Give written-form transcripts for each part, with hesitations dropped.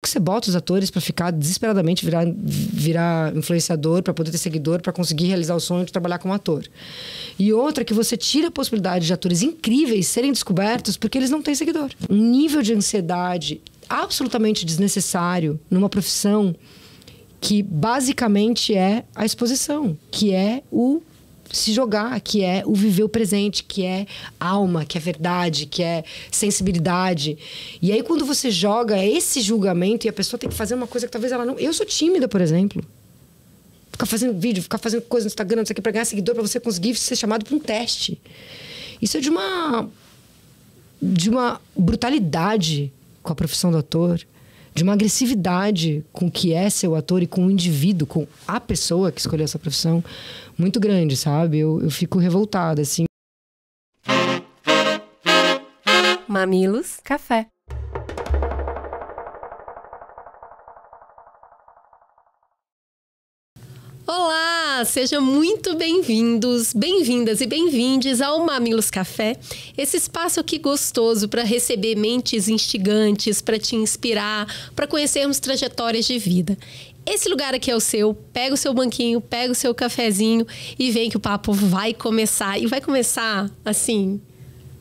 que você bota os atores pra ficar desesperadamente, virar influenciador, pra poder ter seguidor, pra conseguir realizar o sonho de trabalhar como ator. E outra, que você tira a possibilidade de atores incríveis serem descobertos porque eles não têm seguidor. Um nível de ansiedade absolutamente desnecessário numa profissão que basicamente é a exposição, que é o se jogar, que é o viver o presente, que é alma, que é verdade, que é sensibilidade. E aí, quando você joga esse julgamento e a pessoa tem que fazer uma coisa que talvez ela não... Eu sou tímida, por exemplo. Ficar fazendo vídeo, ficar fazendo coisa no Instagram, não sei o que, pra ganhar seguidor, pra você conseguir ser chamado pra um teste. Isso é de uma brutalidade com a profissão do ator, de uma agressividade com o que é ser o ator e com o indivíduo, com a pessoa que escolheu essa profissão, muito grande, sabe? Eu fico revoltada, assim. Mamilos Café. Olá, sejam muito bem-vindos, bem-vindas e bem-vindes ao Mamilos Café, esse espaço aqui gostoso para receber mentes instigantes, para te inspirar, para conhecermos trajetórias de vida. Esse lugar aqui é o seu, pega o seu banquinho, pega o seu cafezinho e vem que o papo vai começar. E vai começar, assim,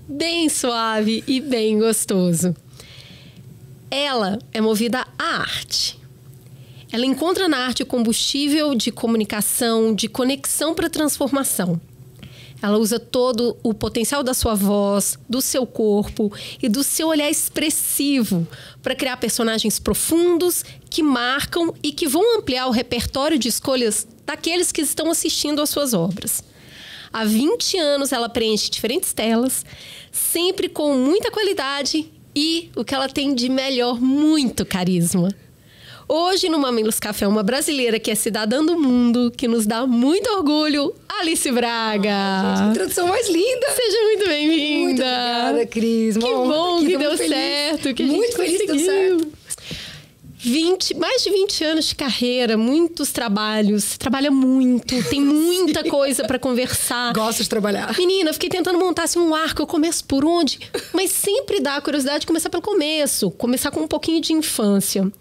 bem suave e bem gostoso. Ela é movida à arte. Ela encontra na arte o combustível de comunicação, de conexão para transformação. Ela usa todo o potencial da sua voz, do seu corpo e do seu olhar expressivo para criar personagens profundos que marcam e que vão ampliar o repertório de escolhas daqueles que estão assistindo às suas obras. Há 20 anos ela preenche diferentes telas, sempre com muita qualidade e o que ela tem de melhor, muito carisma. Hoje, no Mamilos Café, uma brasileira que é cidadã do mundo, que nos dá muito orgulho, Alice Braga. Gente, que introdução mais linda! Seja muito bem-vinda! Muito obrigada, Cris. Que bom que deu certo, que a gente conseguiu. Mais de 20 anos de carreira, muitos trabalhos, você trabalha muito, tem muita coisa pra conversar. Gosto de trabalhar. Menina, eu fiquei tentando montar assim, um arco, eu começo por onde? Mas sempre dá a curiosidade de começar pelo começo, começar com um pouquinho de infância.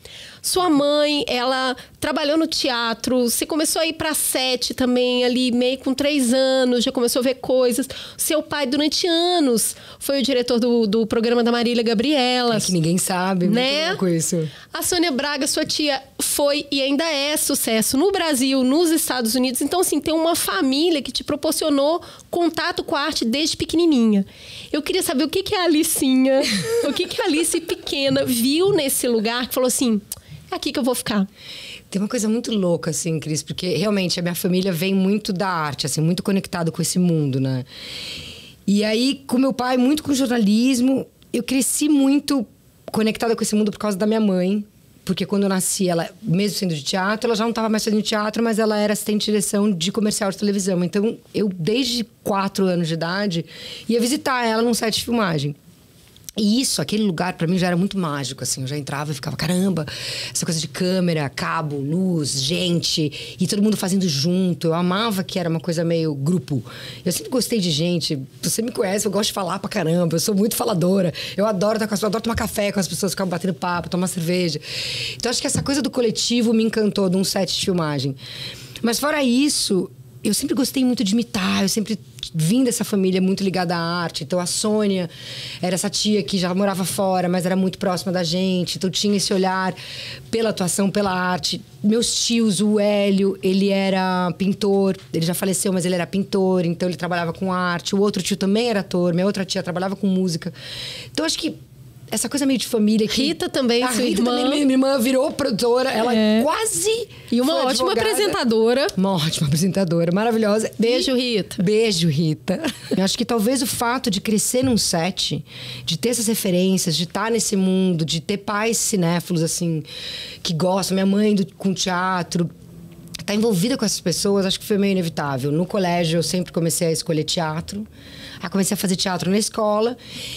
Sua mãe, ela trabalhou no teatro, você começou a ir pra set também, ali meio com 3 anos, já começou a ver coisas. Seu pai, durante anos, foi o diretor do programa da Marília Gabriela. É que ninguém sabe, né? Muito louco isso. A Sônia Braga, sua tia, foi e ainda é sucesso no Brasil, nos Estados Unidos. Então, assim, tem uma família que te proporcionou contato com a arte desde pequenininha. Eu queria saber o que a Alicinha, o que a Alice pequena viu nesse lugar que falou assim... É aqui que eu vou ficar. Tem uma coisa muito louca, assim, Cris, porque realmente a minha família vem muito da arte, assim, muito conectada com esse mundo, né? E aí, com meu pai, muito com jornalismo, eu cresci muito conectada com esse mundo por causa da minha mãe. Porque quando eu nasci, ela, mesmo sendo de teatro, ela já não estava mais fazendo teatro, mas ela era assistente de direção de comercial de televisão. Então, eu, desde 4 anos de idade, ia visitar ela num set de filmagem. E isso, aquele lugar, pra mim, já era muito mágico, assim. Eu já entrava e ficava, caramba, essa coisa de câmera, cabo, luz, gente. E todo mundo fazendo junto. Eu amava que era uma coisa meio grupo. Eu sempre gostei de gente. Você me conhece, eu gosto de falar pra caramba. Eu sou muito faladora. Eu adoro estar com as pessoas, eu adoro tomar café com as pessoas, ficar batendo papo, tomar cerveja. Então, acho que essa coisa do coletivo me encantou de um set de filmagem. Mas fora isso... Eu sempre gostei muito de imitar, eu sempre vim dessa família muito ligada à arte. Então, a Sônia era essa tia que já morava fora, mas era muito próxima da gente. Então, tinha esse olhar pela atuação, pela arte. Meus tios, o Hélio, ele era pintor. Ele já faleceu, mas ele era pintor. Então, ele trabalhava com arte. O outro tio também era ator. Minha outra tia trabalhava com música. Então, acho que essa coisa meio de família que... Rita também, a sua Rita irmã. Também, minha irmã virou produtora. Ela quase E uma foi ótima advogada. apresentadora. Uma ótima apresentadora, maravilhosa. Beijo, Rita. Beijo, Rita. Eu acho que talvez o fato de crescer num set, de ter essas referências, de estar nesse mundo, de ter pais cinéfilos, assim, que gostam. Minha mãe com teatro... Tá envolvida com essas pessoas, acho que foi meio inevitável. No colégio, eu sempre comecei a escolher teatro. Aí comecei a fazer teatro na escola.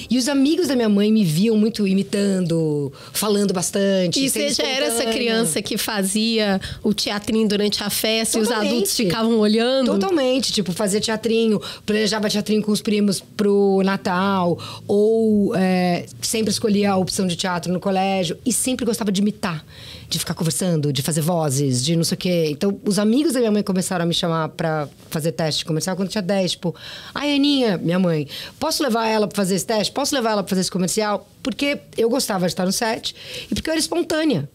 E os amigos da minha mãe me viam muito imitando, falando bastante. E você já era essa criança que fazia o teatrinho durante a festa e os adultos ficavam olhando? Totalmente. Tipo, fazia teatrinho, planejava teatrinho com os primos pro Natal. Ou sempre escolhia a opção de teatro no colégio. E sempre gostava de imitar. De ficar conversando, de fazer vozes, de não sei o quê. Então, os amigos da minha mãe começaram a me chamar pra fazer teste comercial quando eu tinha 10. Tipo, ai, Aninha, minha mãe, posso levar ela pra fazer esse teste? Posso levar ela pra fazer esse comercial? Porque eu gostava de estar no set e porque eu era espontânea.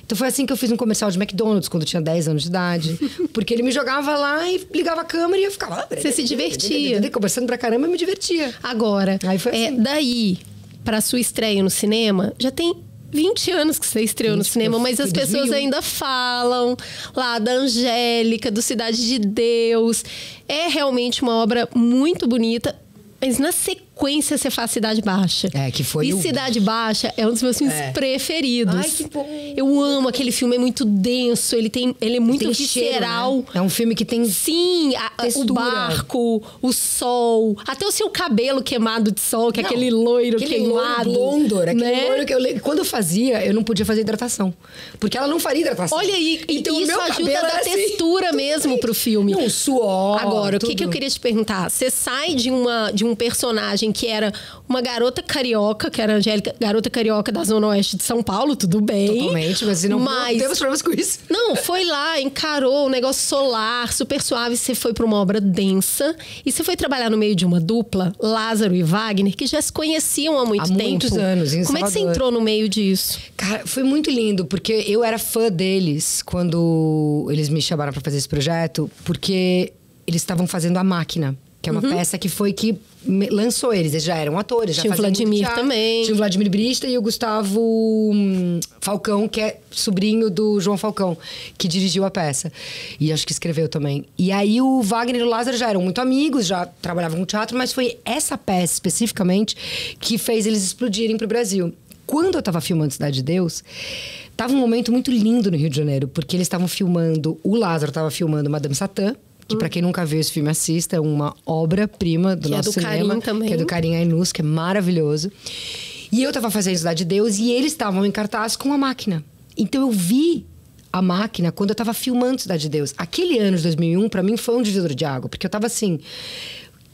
Então, foi assim que eu fiz um comercial de McDonald's quando eu tinha 10 anos de idade. Porque ele me jogava lá e ligava a câmera e eu ficava... Você se divertia. Conversando pra caramba, eu me divertia. Agora, aí foi assim. Daí pra sua estreia no cinema, já tem 20 anos que você estreou no cinema, mas as pessoas 2001. Ainda falam lá da Angélica, do Cidade de Deus. É realmente uma obra muito bonita, mas na sequência você faz Cidade Baixa. Que foi E Cidade Baixa é um dos meus filmes preferidos. Ai, que bom. Eu amo aquele filme, é muito denso, ele é muito visceral. Cheiro, né? É um filme que tem Sim, o barco, o sol, até o seu cabelo queimado de sol, que é aquele loiro queimado. Blondor, aquele né? loiro que quando eu fazia, eu não podia fazer hidratação. Porque ela não faria hidratação. Olha aí, então, isso ajuda a dar textura assim, mesmo pro filme. Não, suor. Agora, o que eu queria te perguntar? Você sai de um personagem que era uma garota carioca, que era a Angélica, garota carioca da Zona Oeste de São Paulo, tudo bem. Totalmente, mas não temos problemas com isso. Não, foi lá, encarou o negócio solar, super suave. Você foi para uma obra densa e você foi trabalhar no meio de uma dupla, Lázaro e Wagner, que já se conheciam há muito tempo. Há muitos anos, em Como é que você entrou no meio disso? Cara, foi muito lindo, porque eu era fã deles quando eles me chamaram para fazer esse projeto, porque eles estavam fazendo A Máquina, que é uma peça que lançou eles já eram atores. Tinha o Vladimir também. Tinha o Vladimir Brista e o Gustavo Falcão, que é sobrinho do João Falcão, que dirigiu a peça. E acho que escreveu também. E aí o Wagner e o Lázaro já eram muito amigos, já trabalhavam com teatro, mas foi essa peça especificamente que fez eles explodirem pro Brasil. Quando eu tava filmando Cidade de Deus, tava um momento muito lindo no Rio de Janeiro, porque eles estavam filmando, o Lázaro tava filmando Madame Satã, que pra quem nunca viu esse filme, assista, é uma obra-prima do nosso cinema. Também. Que é do Karim Ainus, que é maravilhoso. E eu tava fazendo Cidade de Deus e eles estavam em cartaz com A Máquina. Então eu vi A Máquina quando eu tava filmando Cidade de Deus. Aquele ano de 2001, pra mim, foi um divisor de água. Porque eu tava assim,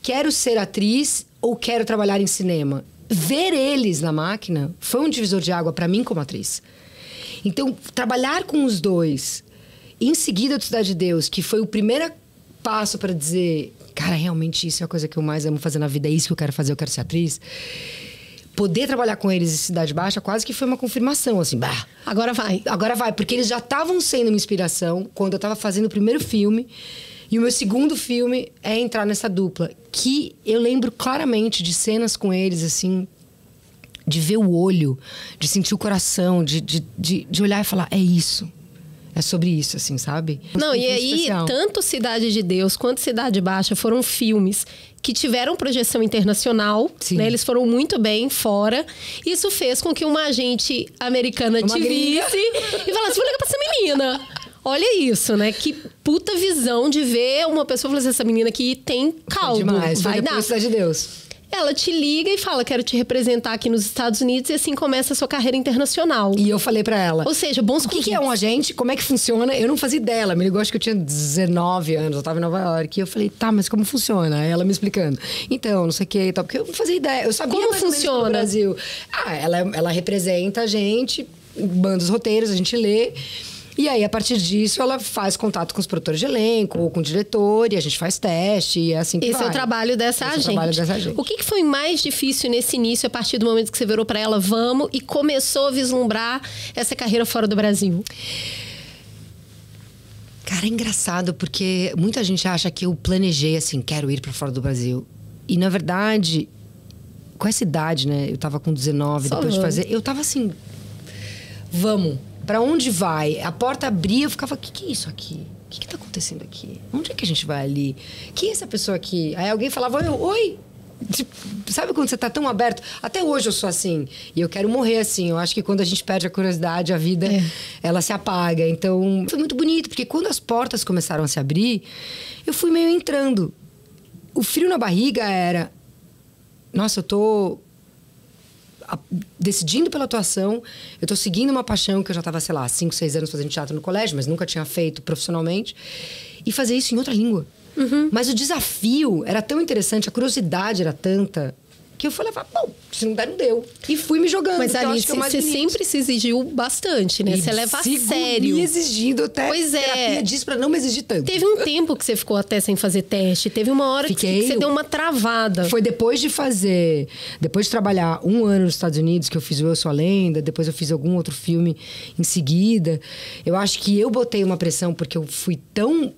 quero ser atriz ou quero trabalhar em cinema? Ver eles na Máquina foi um divisor de água pra mim como atriz. Então, trabalhar com os dois, em seguida do Cidade de Deus, que foi o primeiro passo para dizer, cara, realmente isso é a coisa que eu mais amo fazer na vida, é isso que eu quero fazer, eu quero ser atriz. Poder trabalhar com eles em Cidade Baixa quase que foi uma confirmação, assim, bah. Agora vai. Agora vai, porque eles já estavam sendo uma inspiração quando eu estava fazendo o primeiro filme. E o meu segundo filme é entrar nessa dupla, que eu lembro claramente de cenas com eles, assim, de ver o olho, de sentir o coração, de olhar e falar, é isso. É sobre isso, assim, sabe? Não, e aí, especial. Tanto Cidade de Deus quanto Cidade Baixa foram filmes que tiveram projeção internacional, né? Eles foram muito bem fora. Isso fez com que uma agente americana te visse e falasse, vou ligar pra essa menina. Olha isso, né? Que puta visão de ver uma pessoa falando assim, essa menina aqui tem caldo. Demais. Vai dar. Cidade de Deus. Ela te liga e fala, quero te representar aqui nos Estados Unidos, e assim começa a sua carreira internacional. E eu falei pra ela. Ou seja, bons O que é um agente? Como é que funciona? Eu não fazia ideia. Ela me ligou, acho que eu tinha 19 anos, eu tava em Nova York. E eu falei, tá, mas como funciona? Aí ela me explicando. Então, não sei o que e tal. Porque eu não fazia ideia. Eu sabia como mais ou menos funciona no Brasil. Ela representa a gente, manda os roteiros, a gente lê. E aí, a partir disso, ela faz contato com os produtores de elenco ou com o diretor, e a gente faz teste, e é assim que vai. Esse é o trabalho dessa agente. O que foi mais difícil nesse início, a partir do momento que você virou pra ela, vamos, e começou a vislumbrar essa carreira fora do Brasil? Cara, é engraçado, porque muita gente acha que eu planejei, assim, quero ir pra fora do Brasil. E, na verdade, com essa idade, né? Eu tava com 19, depois de fazer... Eu tava assim, vamos... Pra onde vai? A porta abria, eu ficava, o que é isso aqui? O que tá acontecendo aqui? Onde é que a gente vai ali? Quem é essa pessoa aqui? Aí alguém falava, oi! Tipo, sabe quando você tá tão aberto? Até hoje eu sou assim. E eu quero morrer assim. Eu acho que quando a gente perde a curiosidade, a vida, ela se apaga. Então, foi muito bonito. Porque quando as portas começaram a se abrir, eu fui meio entrando. O frio na barriga era... nossa, eu tô decidindo pela atuação, eu tô seguindo uma paixão que eu já tava, sei lá, 5, 6 anos fazendo teatro no colégio, mas nunca tinha feito profissionalmente, e fazer isso em outra língua. Mas o desafio era tão interessante, a curiosidade era tanta, que eu falei, bom, se não der, não deu. E fui me jogando. Mas ali, você sempre se exigiu bastante, né? Você leva a sério. Me exigindo até. Pois é. Terapia diz pra não me exigir tanto. Teve um tempo que você ficou até sem fazer teste. Teve uma hora que você deu uma travada. Foi depois de trabalhar 1 ano nos Estados Unidos, que eu fiz o Eu Sou a Lenda, depois eu fiz algum outro filme em seguida. Eu acho que eu botei uma pressão, porque eu fui tão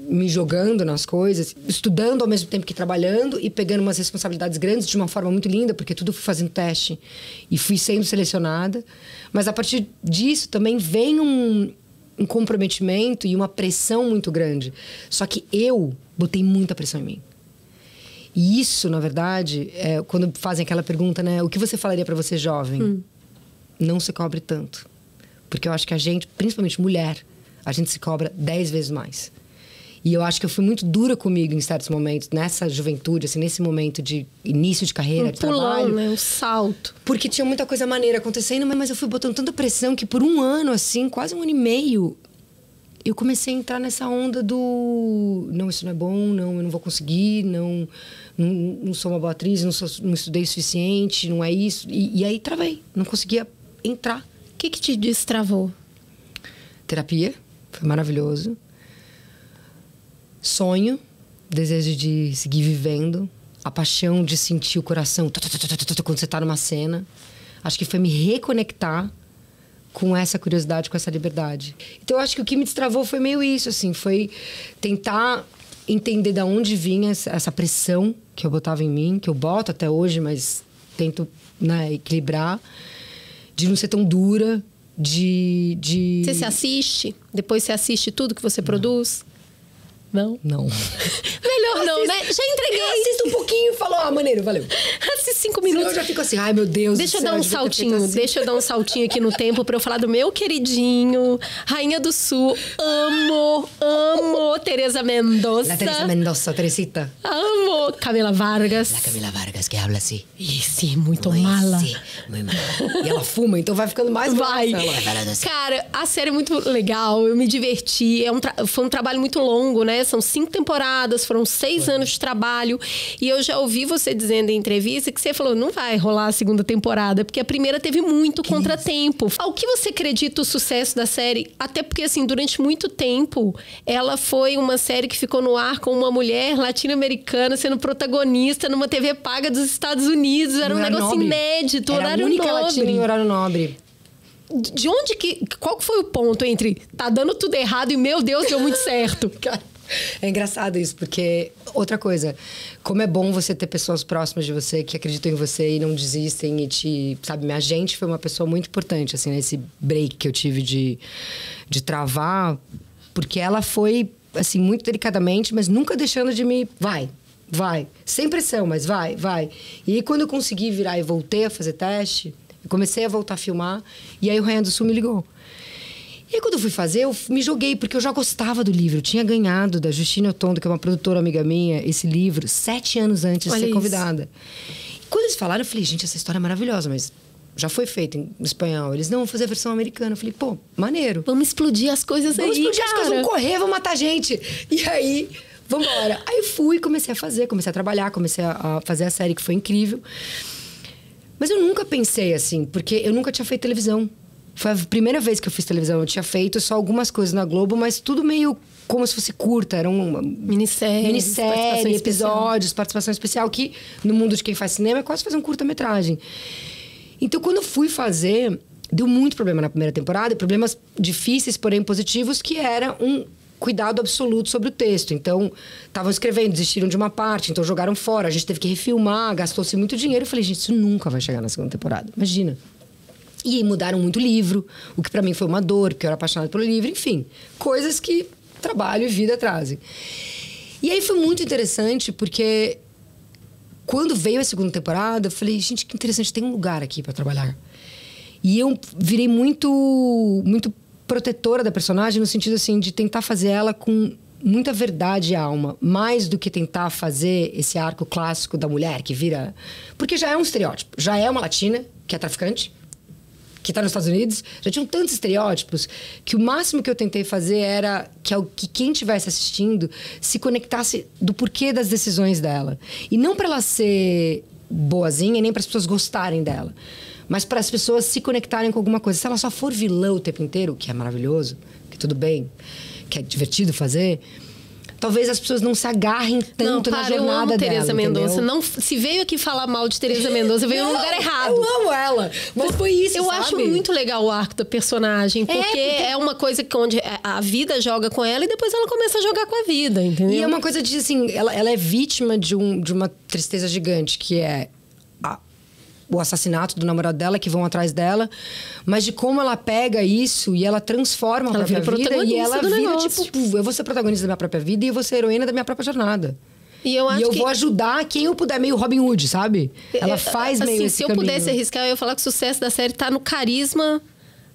me jogando nas coisas, estudando ao mesmo tempo que trabalhando e pegando umas responsabilidades grandes de uma forma muito linda, porque tudo fui fazendo teste e fui sendo selecionada. Mas a partir disso também vem um comprometimento e uma pressão muito grande. Só que eu botei muita pressão em mim. E isso, na verdade, quando fazem aquela pergunta, né? O que você falaria para você jovem? Não se cobre tanto. Porque eu acho que a gente, principalmente mulher, a gente se cobra 10 vezes mais. E eu acho que eu fui muito dura comigo em certos momentos, nessa juventude, assim, nesse momento de início de carreira, de trabalho. Né? Um salto. Porque tinha muita coisa maneira acontecendo, mas eu fui botando tanta pressão que por 1 ano, assim, quase 1 ano e meio, eu comecei a entrar nessa onda do... Não, isso não é bom, não, eu não vou conseguir, não sou uma boa atriz, não estudei o suficiente, não é isso. E aí travei, não conseguia entrar. O que te destravou? Terapia, foi maravilhoso. Sonho, desejo de seguir vivendo, a paixão de sentir o coração quando você está numa cena. Acho que foi me reconectar com essa curiosidade, com essa liberdade. Então, eu acho que o que me destravou foi meio isso, assim, foi tentar entender de onde vinha essa pressão que eu botava em mim, que eu boto até hoje, mas tento, né, equilibrar, de não ser tão dura, de... Você se assiste? Depois você assiste tudo que você produz? Não? Não. Melhor não, né? Já entreguei. Assista um pouquinho e falou, maneiro, valeu. Assiste 5 minutos. Senão eu já fico assim, ai meu Deus Deixa do céu. Eu dar um saltinho, assim. Deixa eu dar um saltinho aqui no tempo pra eu falar do meu queridinho, Rainha do Sul. Amo Teresa Mendoza. La Teresa Mendoza, Teresita. Amo Camila Vargas. La Camila Vargas, que habla assim. Sim, muito mala. Sim, muito mala. E ela fuma, então vai ficando mais vai. Assim. Cara, a série é muito legal, eu me diverti. Foi um trabalho muito longo, né? São 5 temporadas, foram 6 anos de trabalho. E eu já ouvi você dizendo em entrevista que você falou, não vai rolar a 2ª temporada, porque a primeira teve muito contratempo. Ao que você acredita o sucesso da série? Até porque, assim, durante muito tempo, ela foi uma série que ficou no ar com uma mulher latino-americana sendo protagonista numa TV paga dos Estados Unidos. Era um negócio nobre. Inédito, era horário a única nobre. Latina em horário nobre. De onde que... Qual foi o ponto entre tá dando tudo errado e, meu Deus, deu muito certo? É engraçado isso, porque... Outra coisa, como é bom você ter pessoas próximas de você que acreditam em você e não desistem e te... Sabe, minha gente foi uma pessoa muito importante, assim, nesse break que eu tive de travar, porque ela foi, assim, muito delicadamente, mas nunca deixando de me... Vai. Sem pressão, mas vai. E aí, quando eu consegui virar e voltei a fazer teste, eu comecei a voltar a filmar, e aí o Rainha do Sul me ligou. E aí, quando eu fui fazer, eu me joguei, porque eu já gostava do livro. Eu tinha ganhado da Justina Otondo, que é uma produtora amiga minha, esse livro 7 anos antes de ser convidada. E quando eles falaram, eu falei, gente, essa história é maravilhosa, mas já foi feita em espanhol. Eles não vão fazer a versão americana. Eu falei, pô, maneiro. Vamos explodir as coisas aí, Vamos explodir as coisas, vamos correr, vamos matar gente. E aí, vamos embora. Aí fui, comecei a trabalhar, comecei a fazer a série, que foi incrível. Mas eu nunca pensei assim, porque eu nunca tinha feito televisão. Foi a primeira vez que eu fiz televisão. Eu tinha feito só algumas coisas na Globo, mas tudo meio como se fosse curta. Era uma minissérie, episódios, participação especial, que no mundo de quem faz cinema é quase fazer um curta-metragem. Então, quando eu fui fazer, deu muito problema na primeira temporada, e problemas difíceis, porém positivos, que era um cuidado absoluto sobre o texto. Então, estavam escrevendo, desistiram de uma parte, então jogaram fora. A gente teve que refilmar, gastou-se muito dinheiro. Eu falei, gente, isso nunca vai chegar na 2ª temporada. Imagina. E aí mudaram muito o livro, o que pra mim foi uma dor, porque eu era apaixonada pelo livro. Enfim, coisas que trabalho e vida trazem. E aí foi muito interessante, porque quando veio a 2ª temporada, eu falei, gente, que interessante, tem um lugar aqui pra trabalhar. E eu virei muito protetora da personagem, no sentido assim, de tentar fazer ela com muita verdade e alma, mais do que tentar fazer esse arco clássico da mulher que vira... Porque já é um estereótipo. Já é uma latina, que é traficante, que está nos Estados Unidos. Já tinham tantos estereótipos que o máximo que eu tentei fazer era que quem estivesse assistindo se conectasse do porquê das decisões dela. E não para ela ser boazinha, nem para as pessoas gostarem dela, mas para as pessoas se conectarem com alguma coisa. Se ela só for vilã o tempo inteiro, que é maravilhoso, que tudo bem, que é divertido fazer, talvez as pessoas não se agarrem tanto na jornada dela. Eu amo Teresa Mendonça. Não, se veio aqui falar mal de Teresa Mendonça, veio no lugar errado. Eu amo ela, mas foi isso, Eu acho muito legal o arco da personagem, porque é uma coisa que onde a vida joga com ela e depois ela começa a jogar com a vida, entendeu? E é uma coisa de, assim, ela é vítima de uma tristeza gigante, que é o assassinato do namorado dela, que vão atrás dela, mas de como ela pega isso e ela transforma a própria vida e ela vira, tipo, eu vou ser protagonista da minha própria vida e eu vou ser heroína da minha própria jornada. E eu vou ajudar quem eu puder, meio Robin Hood, sabe? Ela faz meio esse caminho. Se eu pudesse arriscar, eu ia falar que o sucesso da série tá no carisma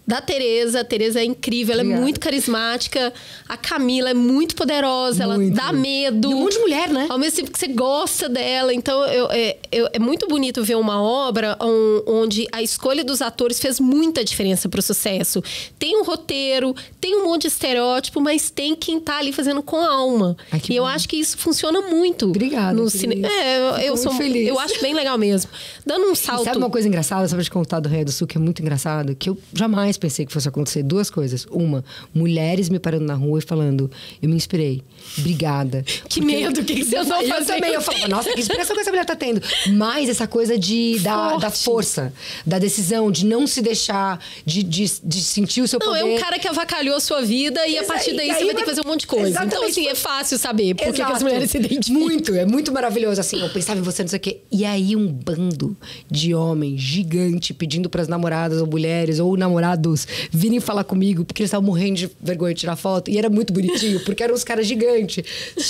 da Teresa. A Teresa é incrível, ela é muito carismática. A Camila é muito poderosa, ela dá medo. E um monte de mulher, né? Ao mesmo tempo que você gosta dela. Então, é muito bonito ver uma obra onde a escolha dos atores fez muita diferença pro sucesso. Tem um roteiro, tem um monte de estereótipo, mas tem quem tá ali fazendo com a alma. Ai, e eu acho que isso funciona muito. Obrigada. No cinema. Eu sou feliz. Eu acho bem legal mesmo. Dando um salto. E sabe uma coisa engraçada, só pra te contar do Rei do Sul, que é muito engraçado? Que eu jamais pensei que fosse acontecer. Duas coisas. Uma, mulheres me parando na rua e falando, eu me inspirei. Obrigada. Que medo, o que você andou fazendo? Eu também, eu falava, nossa, que inspiração que essa mulher tá tendo. Mas essa coisa da força, da decisão, de não se deixar, de sentir o seu poder. Não, é um cara que avacalhou a sua vida e a partir daí você vai ter que fazer um monte de coisa. Exatamente. Então, assim, é fácil saber por que as mulheres se identificam. É muito maravilhoso, assim, eu pensava em você, não sei o quê. E aí um bando de homens gigante pedindo pras namoradas ou mulheres ou namorados virem falar comigo, porque eles estavam morrendo de vergonha de tirar foto. E era muito bonitinho, porque eram uns caras gigantes,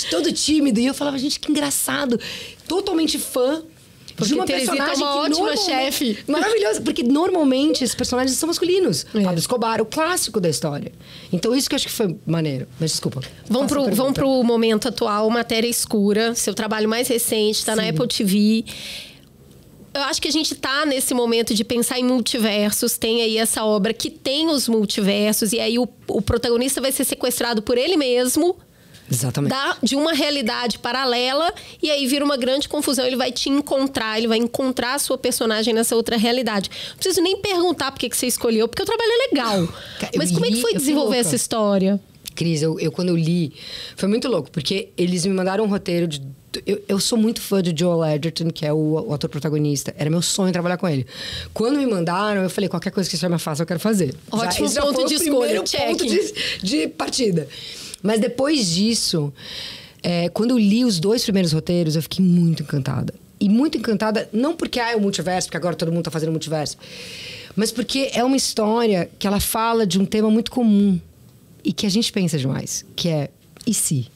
todo tímido. E eu falava, gente, que engraçado. Totalmente fã de uma personagem é uma ótima chefe. Maravilhosa, porque normalmente esses personagens são masculinos. Pablo Escobar, o clássico da história. Então isso que eu acho que foi maneiro. Mas desculpa. Vamos pro momento atual, Matéria Escura. Seu trabalho mais recente, tá na Apple TV. Eu acho que a gente tá nesse momento de pensar em multiversos. Tem aí essa obra que tem os multiversos. E aí o protagonista vai ser sequestrado por ele mesmo. Exatamente. De uma realidade paralela. E aí vira uma grande confusão. Ele vai te encontrar. Ele vai encontrar a sua personagem nessa outra realidade. Não preciso nem perguntar por que você escolheu. Porque o trabalho é legal. Mas como é que foi desenvolver essa história? Cris, eu quando eu li... Foi muito louco. Porque eles me mandaram um roteiro de... Eu sou muito fã de Joel Edgerton, que é o ator protagonista. Era meu sonho trabalhar com ele. Quando me mandaram, eu falei, qualquer coisa que você me faça, eu quero fazer. Ótimo ponto de escolha, ponto de partida. Mas depois disso, quando eu li os 2 primeiros roteiros, eu fiquei muito encantada. E muito encantada, não porque é o multiverso, porque agora todo mundo tá fazendo multiverso, mas porque é uma história que ela fala de um tema muito comum e que a gente pensa demais, que é e se?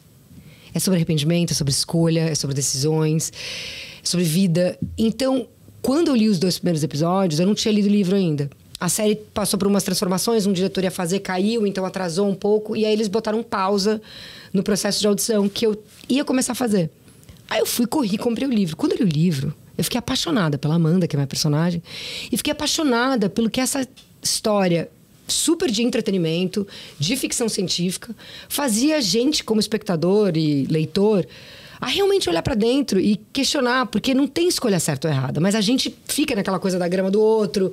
É sobre arrependimento, é sobre escolha, é sobre decisões, é sobre vida. Então, quando eu li os 2 primeiros episódios, eu não tinha lido o livro ainda. A série passou por umas transformações, um diretor ia fazer, caiu, então atrasou um pouco. E aí eles botaram pausa no processo de audição, que eu ia começar a fazer. Aí eu corri, comprei o livro. Quando eu li o livro, eu fiquei apaixonada pela Amanda, que é minha personagem. E fiquei apaixonada pelo que essa história super de entretenimento, de ficção científica, fazia a gente, como espectador e leitor, a realmente olhar pra dentro e questionar, porque não tem escolha certa ou errada, mas a gente fica naquela coisa da grama do outro,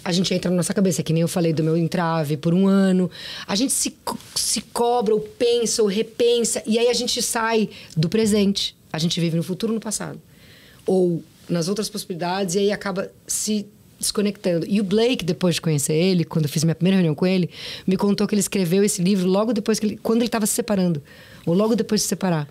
a gente entra na nossa cabeça, que nem eu falei do meu entrave por 1 ano, a gente se cobra, ou pensa, ou repensa, e aí a gente sai do presente, a gente vive no futuro ou no passado, ou nas outras possibilidades, e aí acaba se desconectando. E o Blake, depois de conhecer ele, quando eu fiz minha primeira reunião com ele, me contou que ele escreveu esse livro logo depois quando ele estava se separando, ou logo depois de se separar.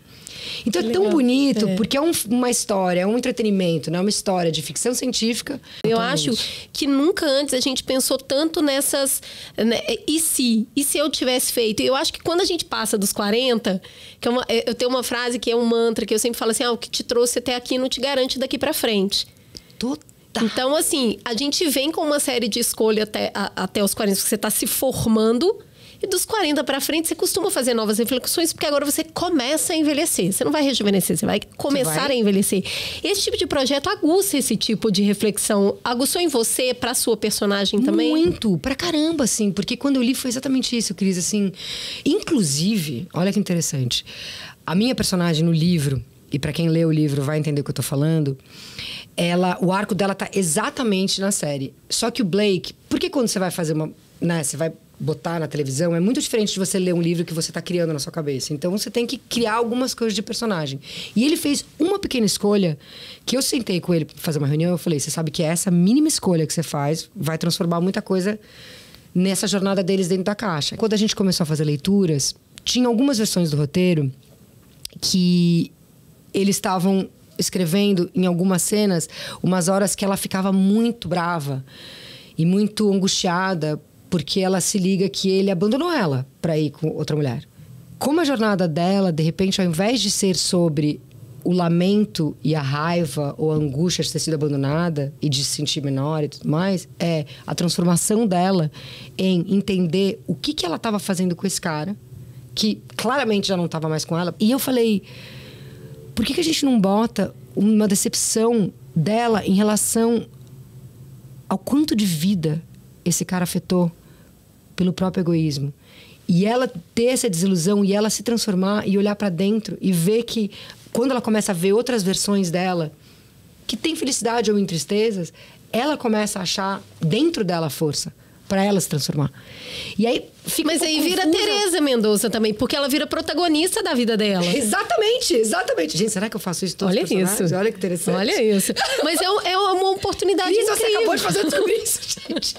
Então é tão bonito, porque é uma história, é um entretenimento, né? É uma história de ficção científica. Eu acho que nunca antes a gente pensou tanto nessas... Né, e se eu tivesse feito? Eu acho que quando a gente passa dos 40, que eu tenho uma frase que é um mantra, que eu sempre falo assim, o que te trouxe até aqui não te garante daqui pra frente. Total. Então, assim, a gente vem com uma série de escolha até os 40, porque você tá se formando. E dos 40 para frente, você costuma fazer novas reflexões, porque agora você começa a envelhecer. Você não vai rejuvenescer, você vai começar a envelhecer. Esse tipo de projeto aguça esse tipo de reflexão. Aguçou em você, pra sua personagem também? Muito, pra caramba, assim. Porque quando eu li foi exatamente isso, Cris, assim. Inclusive, olha que interessante. A minha personagem no livro, e pra quem lê o livro vai entender o que eu tô falando, o arco dela tá exatamente na série. Só que o Blake, porque quando você vai fazer uma... né, você vai botar na televisão, é muito diferente de você ler um livro que você está criando na sua cabeça. Então, você tem que criar algumas coisas de personagem. E ele fez uma pequena escolha, que eu sentei com ele para fazer uma reunião, eu falei, você sabe que essa mínima escolha que você faz vai transformar muita coisa nessa jornada deles dentro da caixa. Quando a gente começou a fazer leituras, tinha algumas versões do roteiro que eles estavam escrevendo em algumas cenas, umas horas que ela ficava muito brava e muito angustiada, porque ela se liga que ele abandonou ela para ir com outra mulher. Como a jornada dela, de repente, ao invés de ser sobre o lamento e a raiva ou a angústia de ter sido abandonada e de se sentir menor e tudo mais, é a transformação dela em entender o que ela estava fazendo com esse cara, que claramente já não estava mais com ela. E eu falei, por que a gente não bota uma decepção dela em relação ao quanto de vida esse cara afetou pelo próprio egoísmo? E ela ter essa desilusão e ela se transformar e olhar para dentro e ver que, quando ela começa a ver outras versões dela, que tem felicidade ou em tristezas, ela começa a achar dentro dela força para ela se transformar. E aí fica Mas aí vira Teresa Mendonça também, porque ela vira protagonista da vida dela. Exatamente, exatamente. Gente, será que eu faço isso todos os personagens? Olha que interessante. Olha isso. Mas é uma oportunidade incrível. Você acabou de fazer tudo isso, gente.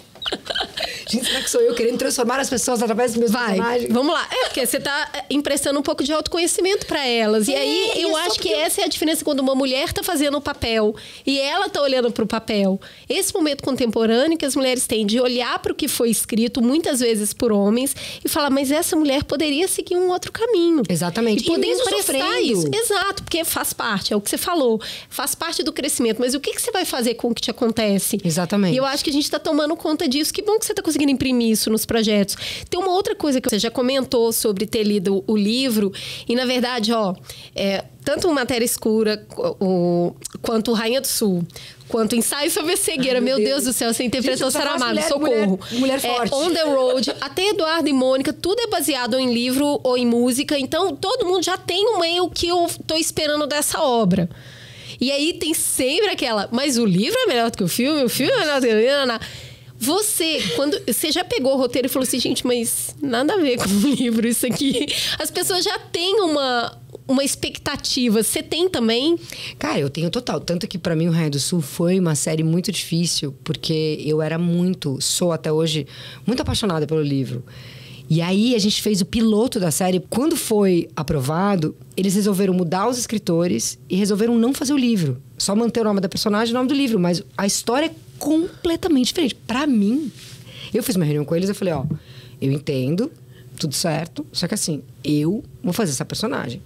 Gente, será que sou eu querendo transformar as pessoas através dos meus personagens? Vamos lá. É porque você tá emprestando um pouco de autoconhecimento para elas. E aí eu acho que essa é a diferença quando uma mulher tá fazendo o papel e ela tá olhando pro papel. Esse momento contemporâneo que as mulheres têm de olhar para o que foi escrito, muitas vezes por homens, e falar, mas essa mulher poderia seguir um outro caminho. Exatamente. E poder emprestar isso. Exato, porque faz parte, é o que você falou. Faz parte do crescimento. Mas o que você vai fazer com o que te acontece? Exatamente. E eu acho que a gente tá tomando conta disso. Que bom que você tá conseguindo imprimir isso nos projetos. Tem uma outra coisa que você já comentou sobre ter lido o livro. E, na verdade, tanto Matéria Escura, quanto Rainha do Sul, quanto Ensaio sobre a Cegueira. Meu Deus do céu, você interpretou Saramago, socorro. Mulher forte. On the Road, até Eduardo e Mônica, tudo é baseado em livro ou em música. Então, todo mundo já tem um meio que eu tô esperando dessa obra. E aí tem sempre aquela, mas o livro é melhor do que o filme é melhor do que o livro. Você já pegou o roteiro e falou assim, gente, mas nada a ver com o livro isso aqui. As pessoas já têm uma expectativa. Você tem também? Cara, eu tenho total. Tanto que pra mim o Rainha do Sul foi uma série muito difícil, porque eu sou até hoje, muito apaixonada pelo livro. E aí a gente fez o piloto da série. Quando foi aprovado, eles resolveram mudar os escritores e resolveram não fazer o livro. Só manter o nome da personagem e o nome do livro. Mas a história é completamente diferente. Pra mim, eu fiz uma reunião com eles e falei, eu entendo, tudo certo. Só que assim, eu vou fazer essa personagem.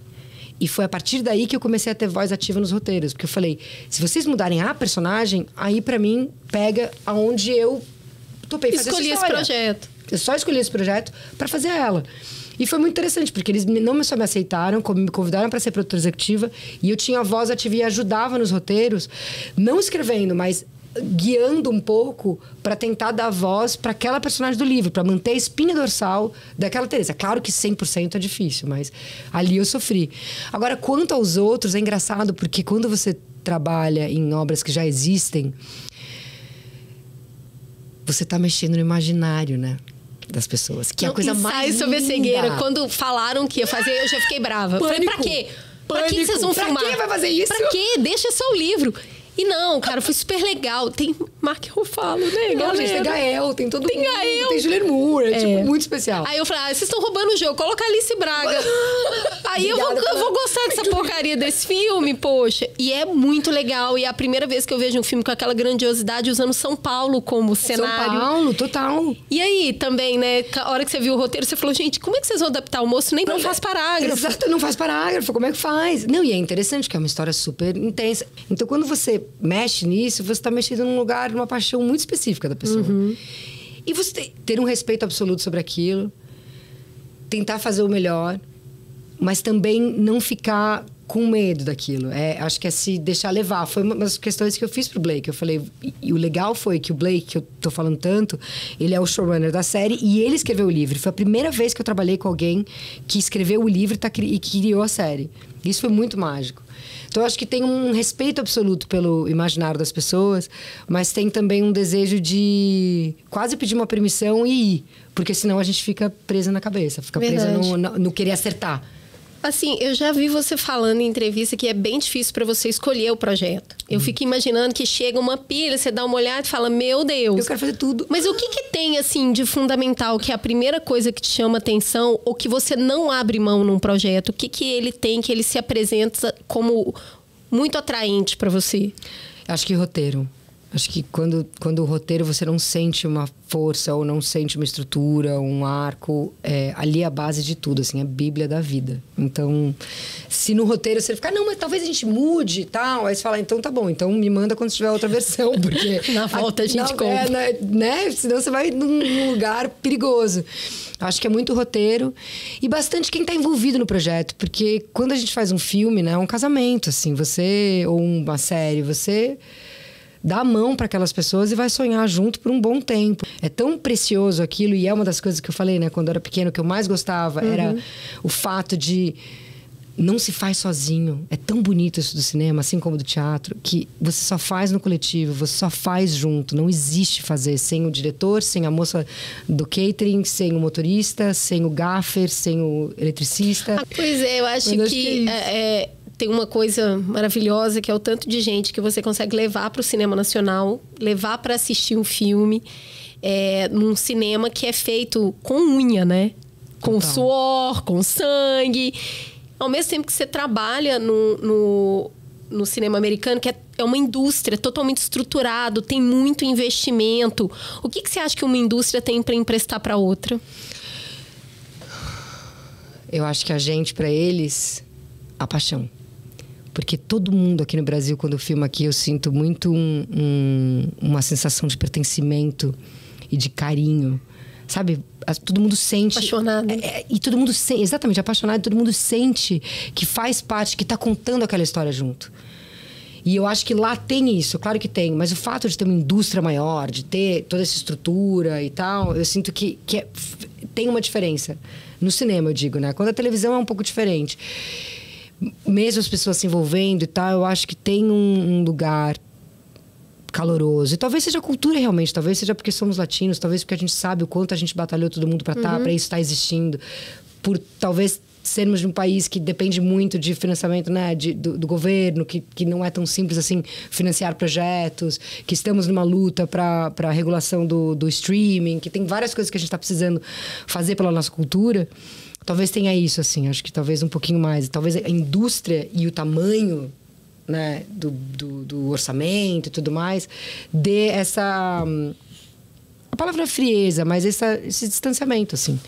E foi a partir daí que eu comecei a ter voz ativa nos roteiros. Porque eu falei, se vocês mudarem a personagem, aí pra mim pega aonde eu topei fazer essa história. Escolhi esse projeto. Eu só escolhi esse projeto para fazer ela. E foi muito interessante, porque eles não só me aceitaram, como me convidaram para ser produtora executiva. E eu tinha a voz ativa e ajudava nos roteiros, não escrevendo, mas guiando um pouco para tentar dar voz para aquela personagem do livro, para manter a espinha dorsal daquela Teresa. Claro que 100% é difícil, mas ali eu sofri. Agora, quanto aos outros, é engraçado, porque quando você trabalha em obras que já existem, você tá mexendo no imaginário, né? Das pessoas. Que é a coisa mais linda. Sobre a Cegueira, quando falaram que ia fazer, eu já fiquei brava. Falei, pra quê? Pra que vocês vão filmar? Pra que vai fazer isso? Pra quê? Deixa só o livro. E não, cara, foi super legal. Tem Mark Ruffalo, né? Não, gente, tem Gael, tem todo mundo. Gael. Tem Julianne Moore, tipo, muito especial. Aí eu falei, vocês estão roubando o jogo, coloca Alice Braga. Aí eu vou gostar dessa porcaria desse filme, poxa. E é muito legal. E é a primeira vez que eu vejo um filme com aquela grandiosidade usando São Paulo como cenário. São Paulo, total. E aí, também, né? A hora que você viu o roteiro, você falou, gente, como é que vocês vão adaptar? O moço nem não faz parágrafo. Exato, não faz parágrafo. Como é que faz? Não, e é interessante, que é uma história super intensa. Então, quando você mexe nisso, você está mexendo num lugar, numa paixão muito específica da pessoa. Uhum. E você ter um respeito absoluto sobre aquilo. tentar fazer o melhor, mas também não ficar com medo daquilo. Acho que é se deixar levar. Foi uma das questões que eu fiz pro Blake. Eu falei... E o legal foi que o Blake, que eu tô falando tanto, ele é o showrunner da série e ele escreveu o livro. Foi a primeira vez que eu trabalhei com alguém que escreveu o livro e que criou a série. Isso foi muito mágico. Então, eu acho que tem um respeito absoluto pelo imaginário das pessoas, mas tem também um desejo de quase pedir uma permissão e ir. Porque senão a gente fica presa na cabeça, fica presa no querer acertar. Assim, eu já vi você falando em entrevista que é bem difícil para você escolher o projeto. Eu fico imaginando que chega uma pilha, você dá uma olhada e fala, meu Deus. Eu quero fazer tudo. Mas o que tem, assim, de fundamental, que é a primeira coisa que te chama atenção ou que você não abre mão num projeto? O que ele tem, que ele se apresenta como muito atraente para você? Acho que roteiro. Acho que quando o roteiro você não sente uma força ou não sente uma estrutura, um arco, ali é a base de tudo, assim, é a bíblia da vida. Então, se no roteiro você ficar, não, mas talvez a gente mude e tal, aí você fala, então tá bom, então me manda quando tiver outra versão, porque... Na volta a gente compra. Né? Senão você vai num lugar perigoso. Acho que é muito roteiro e bastante quem tá envolvido no projeto, porque quando a gente faz um filme, né, é um casamento, assim, ou uma série, você... dá a mão para aquelas pessoas e vai sonhar junto por um bom tempo. É tão precioso aquilo, e é uma das coisas que eu falei, né? Quando eu era pequeno, que eu mais gostava era o fato de não se faz sozinho. É tão bonito isso do cinema, assim como do teatro, que você só faz no coletivo, você só faz junto. Não existe fazer sem o diretor, sem a moça do catering, sem o motorista, sem o gaffer, sem o eletricista. Pois é, eu acho que tem uma coisa maravilhosa, que é o tanto de gente que você consegue levar para o cinema nacional, levar para assistir um filme num cinema que é feito com unha, né? Com suor, com sangue. Ao mesmo tempo que você trabalha no cinema americano, que é uma indústria totalmente estruturado, tem muito investimento. O que você acha que uma indústria tem para emprestar para outra? Eu acho que a gente, para eles, a paixão. Porque todo mundo aqui no Brasil, quando eu filmo aqui, eu sinto muito uma sensação de pertencimento e de carinho. Sabe? Todo mundo sente... Apaixonado. E todo mundo sente... Exatamente, apaixonado. Todo mundo sente que faz parte, que está contando aquela história junto. E eu acho que lá tem isso. Claro que tem. Mas o fato de ter uma indústria maior, de ter toda essa estrutura e tal, eu sinto que tem uma diferença. No cinema, eu digo, né? Quando a televisão é um pouco diferente. Mesmo as pessoas se envolvendo e tal, eu acho que tem um lugar caloroso. E talvez seja a cultura realmente, talvez seja porque somos latinos, talvez porque a gente sabe o quanto a gente batalhou todo mundo para isso estar existindo. Por talvez sermos de um país que depende muito de financiamento, né, do governo, que não é tão simples assim financiar projetos, que estamos numa luta para a regulação do streaming, que tem várias coisas que a gente está precisando fazer pela nossa cultura. Talvez tenha isso, assim, acho que talvez um pouquinho mais. Talvez a indústria e o tamanho, né, do orçamento e tudo mais, dê essa... A palavra é frieza, mas esse distanciamento, assim.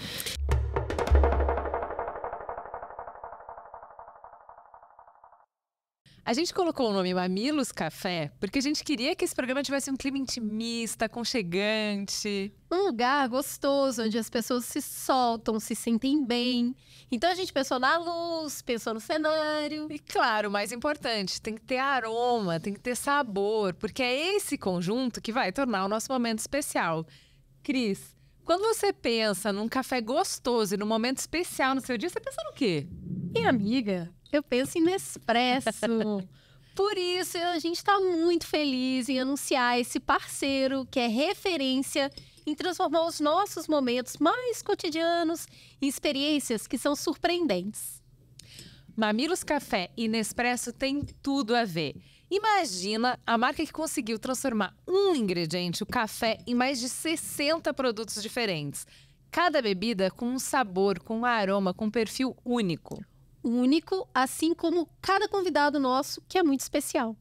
A gente colocou o nome Mamilos Café porque a gente queria que esse programa tivesse um clima intimista, aconchegante. Um lugar gostoso, onde as pessoas se soltam, se sentem bem. Então a gente pensou na luz, pensou no cenário. E claro, o mais importante, tem que ter aroma, tem que ter sabor, porque é esse conjunto que vai tornar o nosso momento especial. Cris, quando você pensa num café gostoso e num momento especial no seu dia, você pensa no quê? Minha amiga, eu penso em Nespresso. Por isso, a gente está muito feliz em anunciar esse parceiro que é referência em transformar os nossos momentos mais cotidianos em experiências que são surpreendentes. Mamilos Café e Nespresso têm tudo a ver. Imagina a marca que conseguiu transformar um ingrediente, o café, em mais de 60 produtos diferentes. Cada bebida com um sabor, com um aroma, com um perfil único. Único, assim como cada convidado nosso, que é muito especial.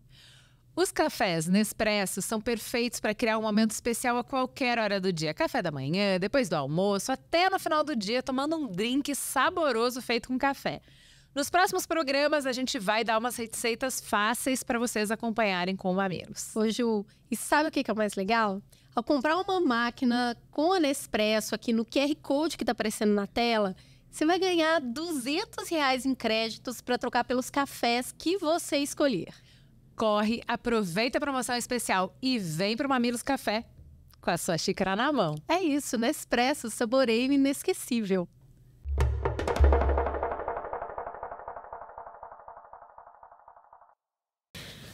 Os cafés Nespresso são perfeitos para criar um momento especial a qualquer hora do dia. Café da manhã, depois do almoço, até no final do dia, tomando um drink saboroso feito com café. Nos próximos programas, a gente vai dar umas receitas fáceis para vocês acompanharem com o Mamilos. Ô, Ju, e sabe o que é o mais legal? Ao comprar uma máquina com a Nespresso aqui no QR Code que está aparecendo na tela, você vai ganhar R$200 em créditos para trocar pelos cafés que você escolher. Corre, aproveita a promoção especial e vem pro Mamilos Café com a sua xícara na mão. É isso, Nespresso, saboreio inesquecível.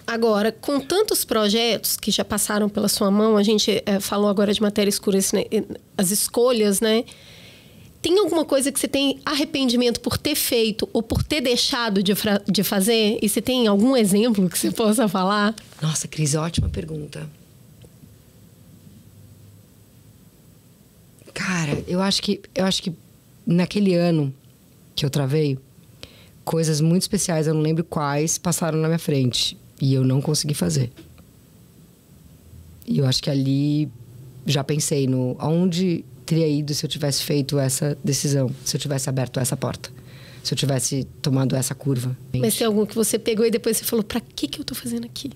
Agora, com tantos projetos que já passaram pela sua mão, a gente falou agora de Matéria Escura, as escolhas, né? Tem alguma coisa que você tem arrependimento por ter feito ou por ter deixado de fazer? E você tem algum exemplo que você possa falar? Nossa, Cris, ótima pergunta. Cara, eu acho que naquele ano que eu travei, coisas muito especiais, eu não lembro quais, passaram na minha frente. E eu não consegui fazer. E eu acho que ali já pensei no aonde teria ido se eu tivesse feito essa decisão, se eu tivesse aberto essa porta, se eu tivesse tomado essa curva. Mas tem algum que você pegou e depois você falou, pra que eu tô fazendo aqui?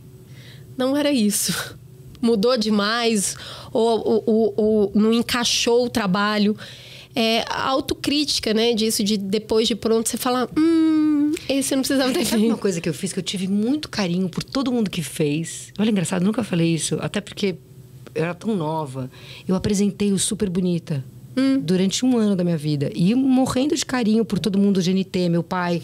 Não era isso. Mudou demais ou não encaixou o trabalho. A autocrítica, né? Disso, de depois de pronto, você fala... esse eu não precisava ter feito. Sabe uma coisa que eu fiz, que eu tive muito carinho por todo mundo que fez? Olha, engraçado, nunca falei isso. Até porque eu era tão nova. Eu apresentei o Super Bonita durante 1 ano da minha vida. E morrendo de carinho por todo mundo do GNT. Meu pai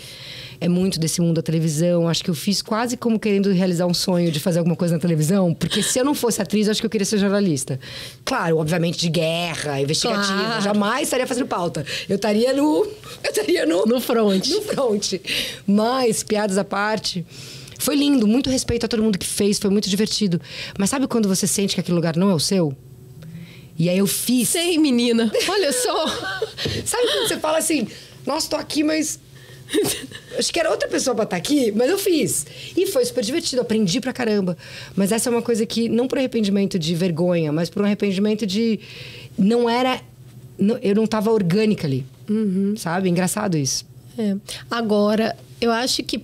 é muito desse mundo da televisão. Acho que eu fiz quase como querendo realizar um sonho de fazer alguma coisa na televisão. Porque se eu não fosse atriz, eu acho que eu queria ser jornalista. Claro, obviamente de guerra, investigativa. Claro. Jamais estaria fazendo pauta. Eu estaria no front. No front. Mas, piadas à parte... Foi lindo, muito respeito a todo mundo que fez, foi muito divertido. Mas sabe quando você sente que aquele lugar não é o seu? E aí eu fiz... Sei, menina, olha só. Sabe quando você fala assim, nossa, tô aqui, mas... acho que era outra pessoa pra estar aqui, mas eu fiz. E foi super divertido, aprendi pra caramba. Mas essa é uma coisa que, não por arrependimento de vergonha, mas por um arrependimento de... eu não tava orgânica ali, sabe? Engraçado isso. Agora, eu acho que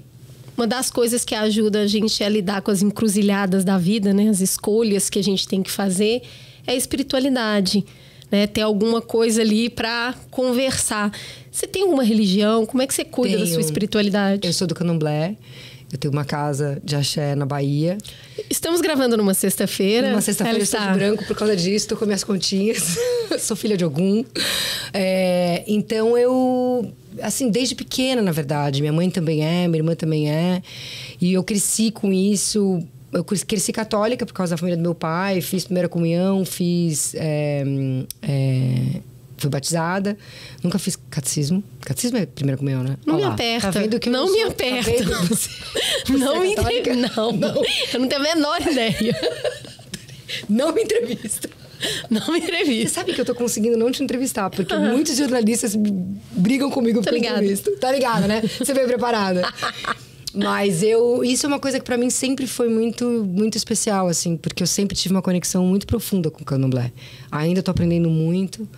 uma das coisas que ajuda a gente a lidar com as encruzilhadas da vida, né? As escolhas que a gente tem que fazer, é a espiritualidade, né? Ter alguma coisa ali para conversar. Você tem alguma religião? Como é que você cuida da sua espiritualidade? Eu sou do Candomblé. Eu tenho uma casa de axé na Bahia. Estamos gravando numa sexta-feira. Numa sexta-feira eu estou de branco por causa disso. Estou com minhas continhas. Sou filha de Ogum. Então, eu... Assim, desde pequena, na verdade. Minha mãe também é, minha irmã também é. E eu cresci com isso. Eu cresci católica por causa da família do meu pai. Fiz primeira comunhão, fui batizada. Nunca fiz catecismo. Catecismo é primeira comunhão, né? Não me aperta. Tá vendo que eu não me aperta. Tá vendo? Você não me entrevista. Não. Eu não tenho a menor ideia. Não me entrevista. Não me entrevista. Você sabe que eu tô conseguindo não te entrevistar, porque muitos jornalistas brigam comigo por entrevista. Tá ligada, né? Você veio preparada. Mas isso é uma coisa que pra mim sempre foi muito, muito especial, assim, porque eu sempre tive uma conexão muito profunda com o Candomblé. Ainda tô aprendendo muito,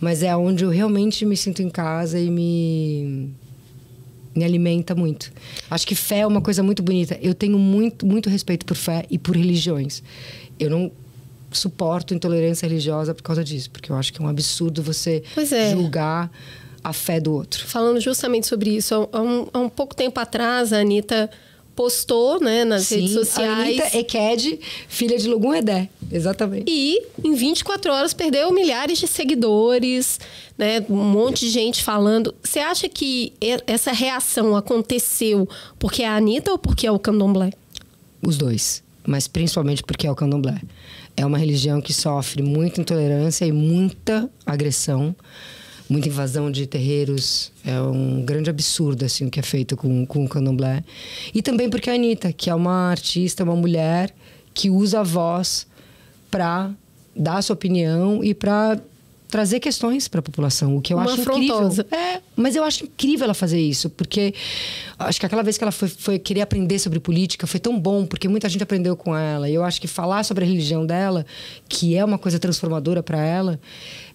mas é onde eu realmente me sinto em casa e me alimenta muito. Acho que fé é uma coisa muito bonita. Eu tenho muito, muito respeito por fé e por religiões. Eu não suporto intolerância religiosa por causa disso, porque eu acho que é um absurdo você julgar a fé do outro. Falando justamente sobre isso, há um pouco tempo atrás, a Anitta postou, né, nas redes sociais. A Anitta Eked, filha de Logum Edé, exatamente. E em 24 horas perdeu milhares de seguidores, né, um monte de gente falando. Você acha que essa reação aconteceu porque é a Anitta ou porque é o Candomblé? Os dois, mas principalmente porque é o Candomblé. É uma religião que sofre muita intolerância e muita agressão, muita invasão de terreiros. É um grande absurdo, assim, o que é feito com o Candomblé. E também porque a Anitta, que é uma artista, uma mulher que usa a voz para dar a sua opinião e para trazer questões para a população, o que eu acho incrível. Mas eu acho incrível ela fazer isso, porque acho que aquela vez que ela foi querer aprender sobre política foi tão bom, porque muita gente aprendeu com ela. E eu acho que falar sobre a religião dela, que é uma coisa transformadora para ela,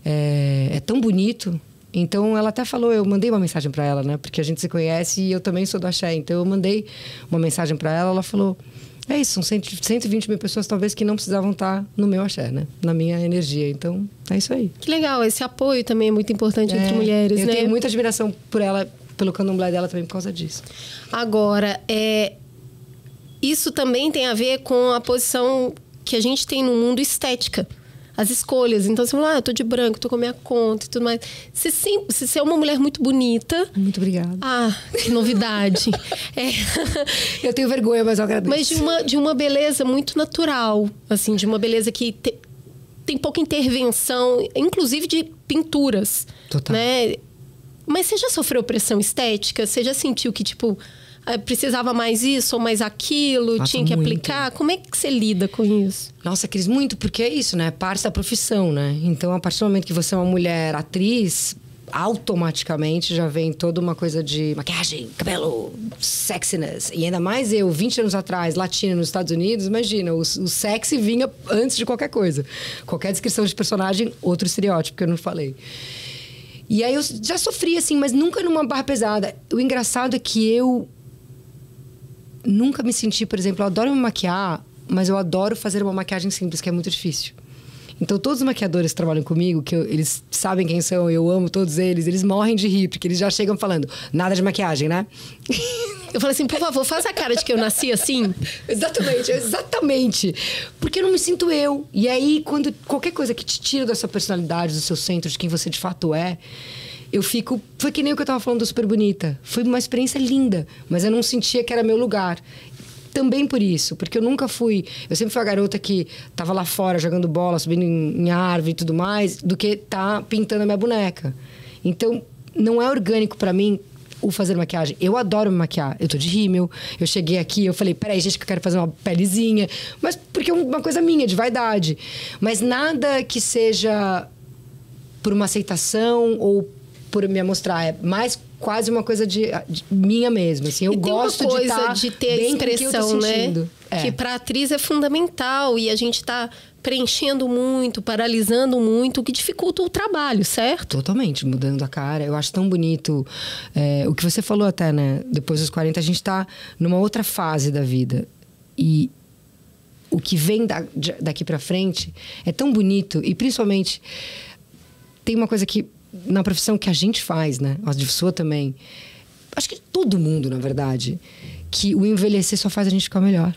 é tão bonito. Então, ela até falou, eu mandei uma mensagem para ela, né? Porque a gente se conhece e eu também sou do axé. Então, eu mandei uma mensagem para ela, ela falou... É isso, são 120 mil pessoas talvez que não precisavam estar no meu axé, né? Na minha energia. Então, é isso aí. Que legal, esse apoio também é muito importante entre mulheres, né? Eu tenho muita admiração por ela, pelo candomblé dela também por causa disso. Agora, isso também tem a ver com a posição que a gente tem no mundo estética. As escolhas. Então, você fala, eu tô de branco, tô com a minha conta e tudo mais. Você é uma mulher muito bonita. Muito obrigada. Ah, que novidade. Eu tenho vergonha, mas eu agradeço. Mas de uma beleza muito natural. Assim, de uma beleza que tem pouca intervenção, inclusive de pinturas. Total. Né? Mas você já sofreu pressão estética? Você já sentiu que, tipo, precisava mais isso ou mais aquilo? Nossa, tinha que muito. aplicar? Como é que você lida com isso? Nossa, Cris, muito, porque é isso, né? Parte da profissão, né? Então, a partir do momento que você é uma mulher atriz, automaticamente já vem toda uma coisa de maquiagem, cabelo, sexiness. E ainda mais eu, 20 anos atrás, latina nos Estados Unidos, imagina, o sexy vinha antes de qualquer coisa. Qualquer descrição de personagem, outro estereótipo que eu não falei. E aí eu já sofri, assim, mas nunca numa barra pesada. O engraçado é que eu nunca me senti, por exemplo, eu adoro me maquiar, mas eu adoro fazer uma maquiagem simples, que é muito difícil. Então, todos os maquiadores que trabalham comigo, eles sabem quem são, eu amo todos eles morrem de rir, porque eles já chegam falando, nada de maquiagem, né? Eu falei assim, por favor, faz a cara de que eu nasci assim. Exatamente. Porque eu não me sinto eu. E aí, quando qualquer coisa que te tira da sua personalidade, do seu centro, de quem você de fato é, eu fico... Foi que nem o que eu tava falando do Super Bonita. Foi uma experiência linda, mas eu não sentia que era meu lugar. Também por isso, porque eu nunca fui... Eu sempre fui a garota que tava lá fora jogando bola, subindo em árvore e tudo mais, do que tá pintando a minha boneca. Então, não é orgânico pra mim o fazer maquiagem. Eu adoro me maquiar. Eu tô de rímel. Eu cheguei aqui, eu falei, peraí, gente, que eu quero fazer uma pelezinha. Mas porque é uma coisa minha, de vaidade. Mas nada que seja por uma aceitação ou por me mostrar. É mais quase uma coisa de minha mesma. Assim, eu gosto de estar de ter bem expressão, com o que eu tô né? sentindo. Que pra atriz é fundamental. E a gente tá preenchendo muito, paralisando muito, o que dificulta o trabalho, certo? Totalmente, mudando a cara. Eu acho tão bonito. O que você falou até, né? Depois dos 40, a gente tá numa outra fase da vida. E o que vem daqui pra frente é tão bonito. E, principalmente, tem uma coisa que... Na profissão que a gente faz, né? A de sua também. Acho que todo mundo, na verdade. Que o envelhecer só faz a gente ficar melhor.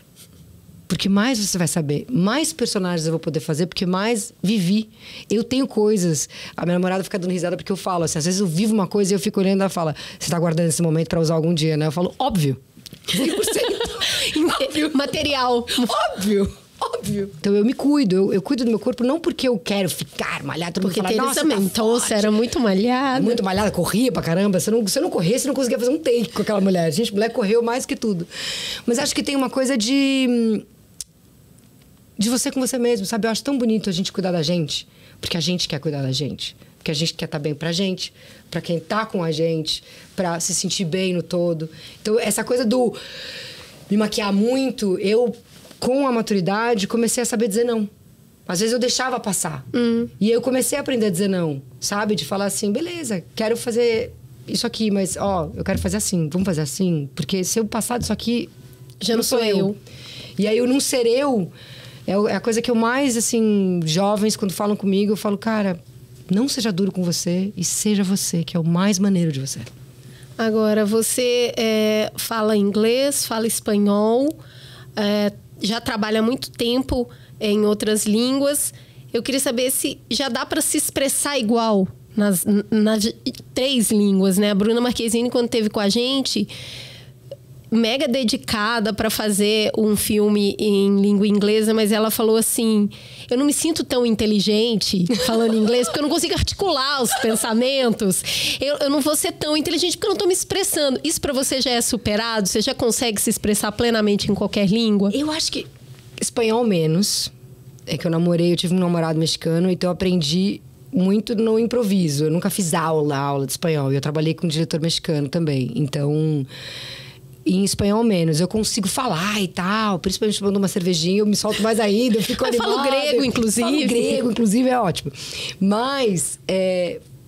Porque mais você vai saber, mais personagens eu vou poder fazer, porque mais vivi. Eu tenho coisas... A minha namorada fica dando risada porque eu falo assim... Às vezes eu vivo uma coisa e eu fico olhando e ela fala... Você tá guardando esse momento pra usar algum dia, né? Eu falo, óbvio. 100%. Óbvio. Material. Óbvio. Então eu me cuido, eu cuido do meu corpo não porque eu quero ficar malhada, todo mundo fala, nossa, também. Então você era muito malhada. Muito malhada, corria pra caramba. Se eu não corresse, você não conseguia fazer um take com aquela mulher. Gente, a mulher correu mais que tudo. Mas acho que tem uma coisa de você com você mesmo, sabe? Eu acho tão bonito a gente cuidar da gente, porque a gente quer cuidar da gente. Porque a gente quer estar bem pra gente, pra quem tá com a gente, pra se sentir bem no todo. Então, essa coisa do me maquiar muito, eu... Com a maturidade, comecei a saber dizer não. Às vezes eu deixava passar. E eu comecei a aprender a dizer não, sabe? De falar assim, beleza, quero fazer isso aqui, mas, eu quero fazer assim, vamos fazer assim. Porque se eu passar disso aqui, já não sou eu. E aí, o não ser eu é a coisa que eu mais, assim, jovens, quando falam comigo, eu falo, cara, não seja duro com você e seja você, que é o mais maneiro de você. Agora, você fala inglês, fala espanhol, já trabalha há muito tempo em outras línguas. Eu queria saber se já dá para se expressar igual nas 3 línguas, né? A Bruna Marquezine, quando esteve com a gente, mega dedicada para fazer um filme em língua inglesa, mas ela falou assim, eu não me sinto tão inteligente falando inglês, porque eu não consigo articular os pensamentos. Eu não vou ser tão inteligente porque eu não estou me expressando. Isso para você já é superado? Você já consegue se expressar plenamente em qualquer língua? Eu acho que espanhol menos. É que eu tive um namorado mexicano, então eu aprendi muito no improviso. Eu nunca fiz aula de espanhol. E eu trabalhei com um diretor mexicano também. Então... Em espanhol menos, eu consigo falar e tal, principalmente tomando uma cervejinha, eu me solto mais ainda, eu fico animada. Falo grego, inclusive. Falo grego, inclusive, é ótimo. Mas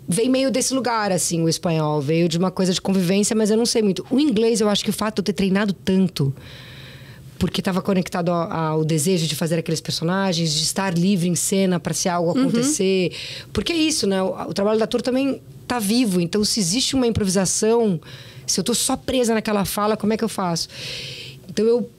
vem meio desse lugar, assim, o espanhol. Veio de uma coisa de convivência, mas eu não sei muito. O inglês, eu acho que o fato de eu ter treinado tanto porque estava conectado ao desejo de fazer aqueles personagens, de estar livre em cena para se algo acontecer. Porque é isso, né? O trabalho do ator também tá vivo. Então, se existe uma improvisação, se eu tô só presa naquela fala, como é que eu faço? Então, eu,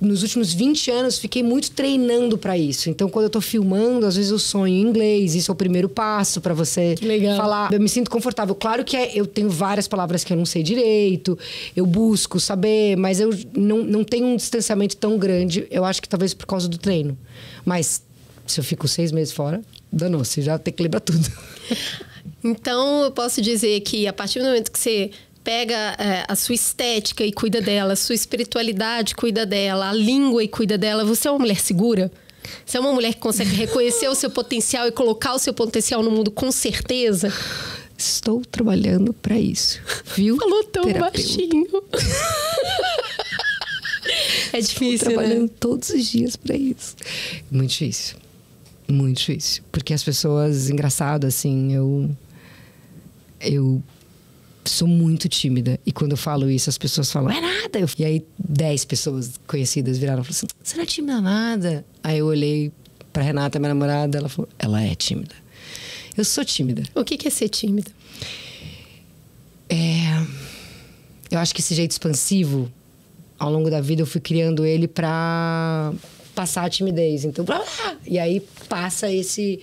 nos últimos 20 anos, fiquei muito treinando para isso. Então, quando eu tô filmando, às vezes eu sonho em inglês. Isso é o primeiro passo para você falar. Eu me sinto confortável. Claro que eu tenho várias palavras que eu não sei direito. Eu busco saber, mas eu não tenho um distanciamento tão grande. Eu acho que talvez por causa do treino. Mas, se eu fico 6 meses fora, danou-se. Já tem que lembrar tudo. Então, eu posso dizer que a partir do momento que você pega a sua estética e cuida dela, a sua espiritualidade cuida dela, a língua e cuida dela, você é uma mulher segura? Você é uma mulher que consegue reconhecer o seu potencial e colocar o seu potencial no mundo com certeza? Estou trabalhando para isso, viu? Falou tão baixinho. É difícil, Estou trabalhando todos os dias para isso. Muito difícil. Muito difícil. Porque as pessoas, engraçado, assim, eu sou muito tímida. E quando eu falo isso, as pessoas falam, é nada. E aí, 10 pessoas conhecidas viraram e falaram assim, você não é tímida nada. Aí eu olhei pra Renata, minha namorada, ela falou, ela é tímida. Eu sou tímida. O que é ser tímida? Eu acho que esse jeito expansivo, ao longo da vida, eu fui criando ele pra passar a timidez. Então, e aí passa esse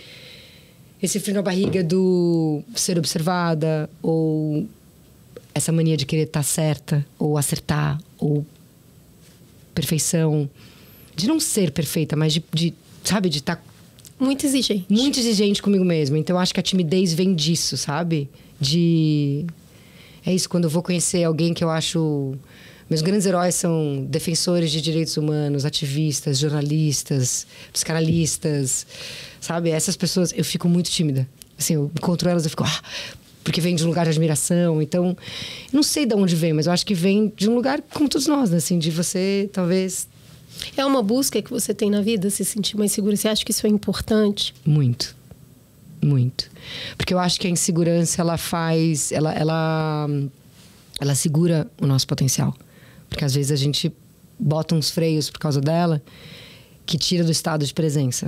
frio na barriga do ser observada, ou essa mania de querer estar certa, ou acertar, ou perfeição. De não ser perfeita, mas de sabe, de estar muito exigente. Muito exigente comigo mesma. Então, eu acho que a timidez vem disso, sabe? É isso, quando eu vou conhecer alguém que eu acho... Meus grandes heróis são defensores de direitos humanos, ativistas, jornalistas, psicanalistas, sabe? Essas pessoas, eu fico muito tímida. Assim, eu encontro elas, eu fico... porque vem de um lugar de admiração. Então, não sei de onde vem, mas eu acho que vem de um lugar como todos nós, né? Assim, de você, talvez... É uma busca que você tem na vida, se sentir mais segura? Você acha que isso é importante? Muito. Muito. Porque eu acho que a insegurança, ela faz... Ela segura o nosso potencial. Porque às vezes a gente bota uns freios por causa dela que tira do estado de presença.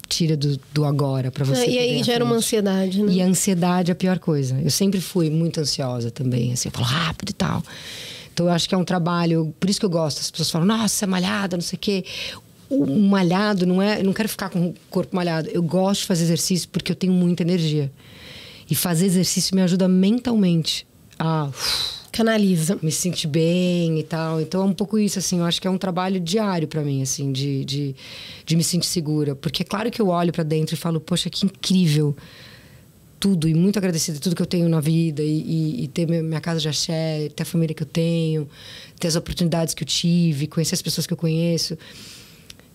Tira do agora pra você. E aí gera uma ansiedade, né? E a ansiedade é a pior coisa. Eu sempre fui muito ansiosa também, assim, eu falo rápido e tal. Então eu acho que é um trabalho, por isso que eu gosto. As pessoas falam, nossa, é malhada, não sei o quê. O malhado não é, eu não quero ficar com o corpo malhado. Eu gosto de fazer exercício porque eu tenho muita energia. E fazer exercício me ajuda mentalmente a canaliza, me sentir bem e tal. Então é um pouco isso, assim. Eu acho que é um trabalho diário pra mim, assim, de me sentir segura. Porque é claro que eu olho pra dentro e falo, poxa, que incrível tudo. E muito agradecida a tudo que eu tenho na vida. E ter minha casa de axé, ter a família que eu tenho, ter as oportunidades que eu tive, conhecer as pessoas que eu conheço.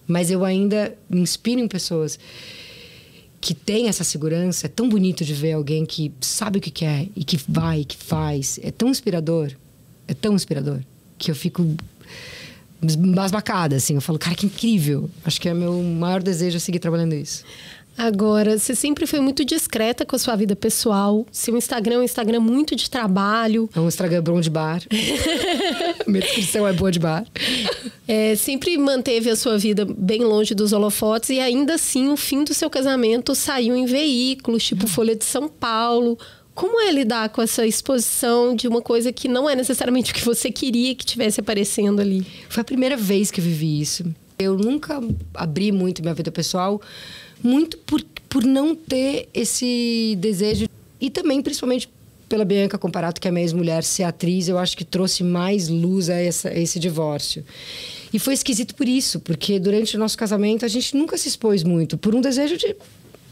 Mas eu ainda me inspiro em pessoas que têm essa segurança. É tão bonito de ver alguém que sabe o que quer e que vai, que faz. É tão inspirador, que eu fico embasbacada, assim. Eu falo, cara, que incrível. Acho que é meu maior desejo seguir trabalhando isso. Agora, você sempre foi muito discreta com a sua vida pessoal. Seu Instagram é um Instagram muito de trabalho. É um Instagram bom de bar. Minha descrição é boa de bar. Sempre manteve a sua vida bem longe dos holofotes. E ainda assim, o fim do seu casamento saiu em veículos, tipo Folha de São Paulo. Como é lidar com essa exposição de uma coisa que não é necessariamente o que você queria que tivesse aparecendo ali? Foi a primeira vez que eu vivi isso. Eu nunca abri muito minha vida pessoal, muito por não ter esse desejo. E também, principalmente, pela Bianca Comparato, que é minha ex-mulher, ser atriz, eu acho que trouxe mais luz a esse divórcio. E foi esquisito por isso, porque durante o nosso casamento a gente nunca se expôs muito, por um desejo de...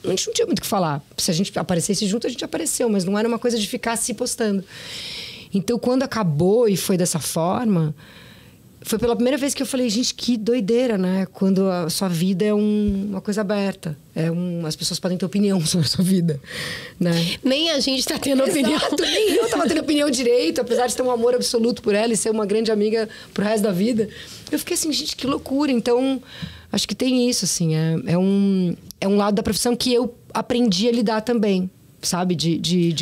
A gente não tinha muito o que falar. Se a gente aparecesse junto, a gente apareceu, mas não era uma coisa de ficar se postando. Então, quando acabou e foi dessa forma... Foi pela primeira vez que eu falei, gente, que doideira, né? Quando a sua vida é uma coisa aberta. As pessoas podem ter opinião sobre a sua vida, né? Nem a gente tá tendo opinião. Nem eu tava tendo opinião direito, apesar de ter um amor absoluto por ela e ser uma grande amiga pro resto da vida. Eu fiquei assim, gente, que loucura. Então, acho que tem isso, assim. É um lado da profissão que eu aprendi a lidar também. sabe?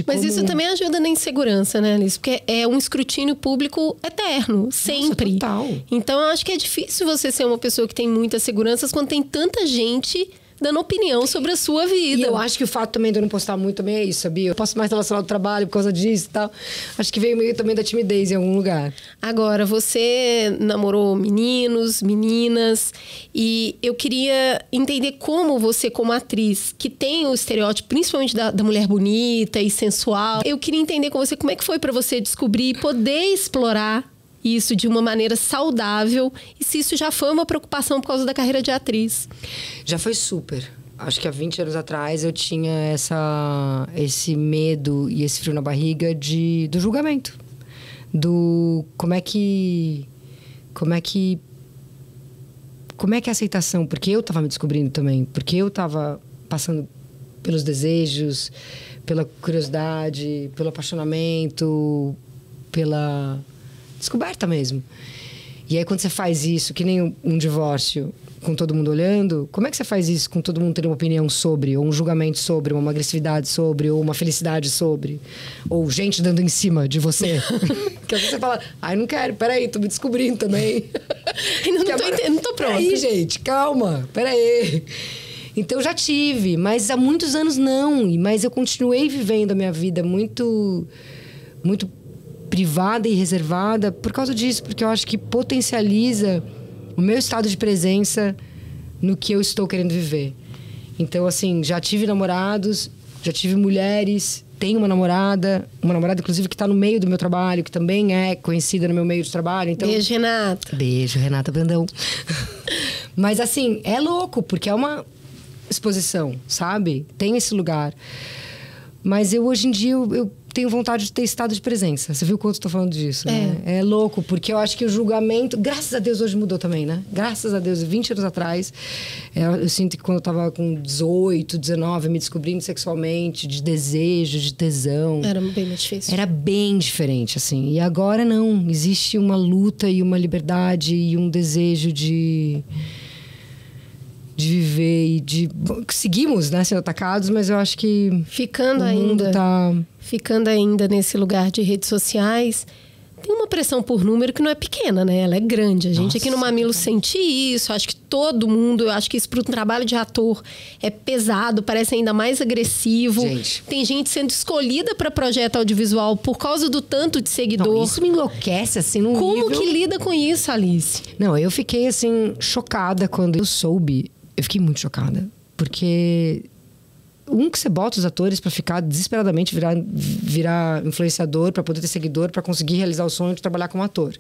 Mas como... isso também ajuda na insegurança, né, Alice? Porque é um escrutínio público eterno, sempre. Nossa, total. Então, eu acho que é difícil você ser uma pessoa que tem muitas seguranças quando tem tanta gente dando opinião sobre a sua vida. E eu acho que o fato também de eu não postar muito também é isso, sabia? Eu posso mais relacionado ao trabalho por causa disso e tal. Acho que veio meio também da timidez em algum lugar. Agora, você namorou meninos, meninas, e eu queria entender como você, como atriz, que tem o estereótipo, principalmente da mulher bonita e sensual, eu queria entender com você como é que foi pra você descobrir e poder explorar isso de uma maneira saudável e se isso já foi uma preocupação por causa da carreira de atriz. Já foi super. Acho que há 20 anos atrás eu tinha esse medo e esse frio na barriga do julgamento. Como é que a aceitação? Porque eu tava me descobrindo também. Porque eu tava passando pelos desejos, pela curiosidade, pelo apaixonamento, pela descoberta mesmo. E aí, quando você faz isso, que nem um divórcio, com todo mundo olhando, como é que você faz isso com todo mundo tendo uma opinião sobre, ou um julgamento sobre, ou uma agressividade sobre, ou uma felicidade sobre, ou gente dando em cima de você? Que às vezes você fala, ai, não quero, peraí, tô me descobrindo também. Não tô pronta. Peraí, gente, calma, peraí. Então, eu já tive, mas há muitos anos não. Mas eu continuei vivendo a minha vida muito privada e reservada por causa disso, porque eu acho que potencializa o meu estado de presença no que eu estou querendo viver. Então, assim, já tive namorados, já tive mulheres, tenho uma namorada inclusive que está no meio do meu trabalho, que também é conhecida no meu meio de trabalho. Então... Beijo, Renata. Beijo, Renata Brandão. Mas, assim, é louco, porque é uma exposição, sabe? Tem esse lugar. Mas hoje em dia, eu tenho vontade de ter estado de presença. Você viu quanto eu tô falando disso, né? É louco, porque eu acho que o julgamento... Graças a Deus, hoje mudou também, né? Graças a Deus, 20 anos atrás, eu sinto que quando eu tava com 18, 19, me descobrindo sexualmente, de desejo, de tesão... Era bem mais difícil. Era bem diferente, assim. E agora, não. Existe uma luta e uma liberdade e um desejo de viver e de... Seguimos, né, sendo atacados, mas eu acho que... Ficando ainda nesse lugar de redes sociais, tem uma pressão por número que não é pequena, né? Ela é grande. A gente aqui no Mamilo sente isso. Acho que todo mundo... Eu acho que isso para um trabalho de ator é pesado, parece ainda mais agressivo. Gente. Tem gente sendo escolhida para projeto audiovisual por causa do tanto de seguidor. Não, isso me enlouquece, assim, num Como nível... que lida com isso, Alice? Não, eu fiquei, assim, chocada quando eu soube. Eu fiquei muito chocada. Porque... que você bota os atores para ficar desesperadamente virar influenciador, para poder ter seguidor, para conseguir realizar o sonho de trabalhar como ator.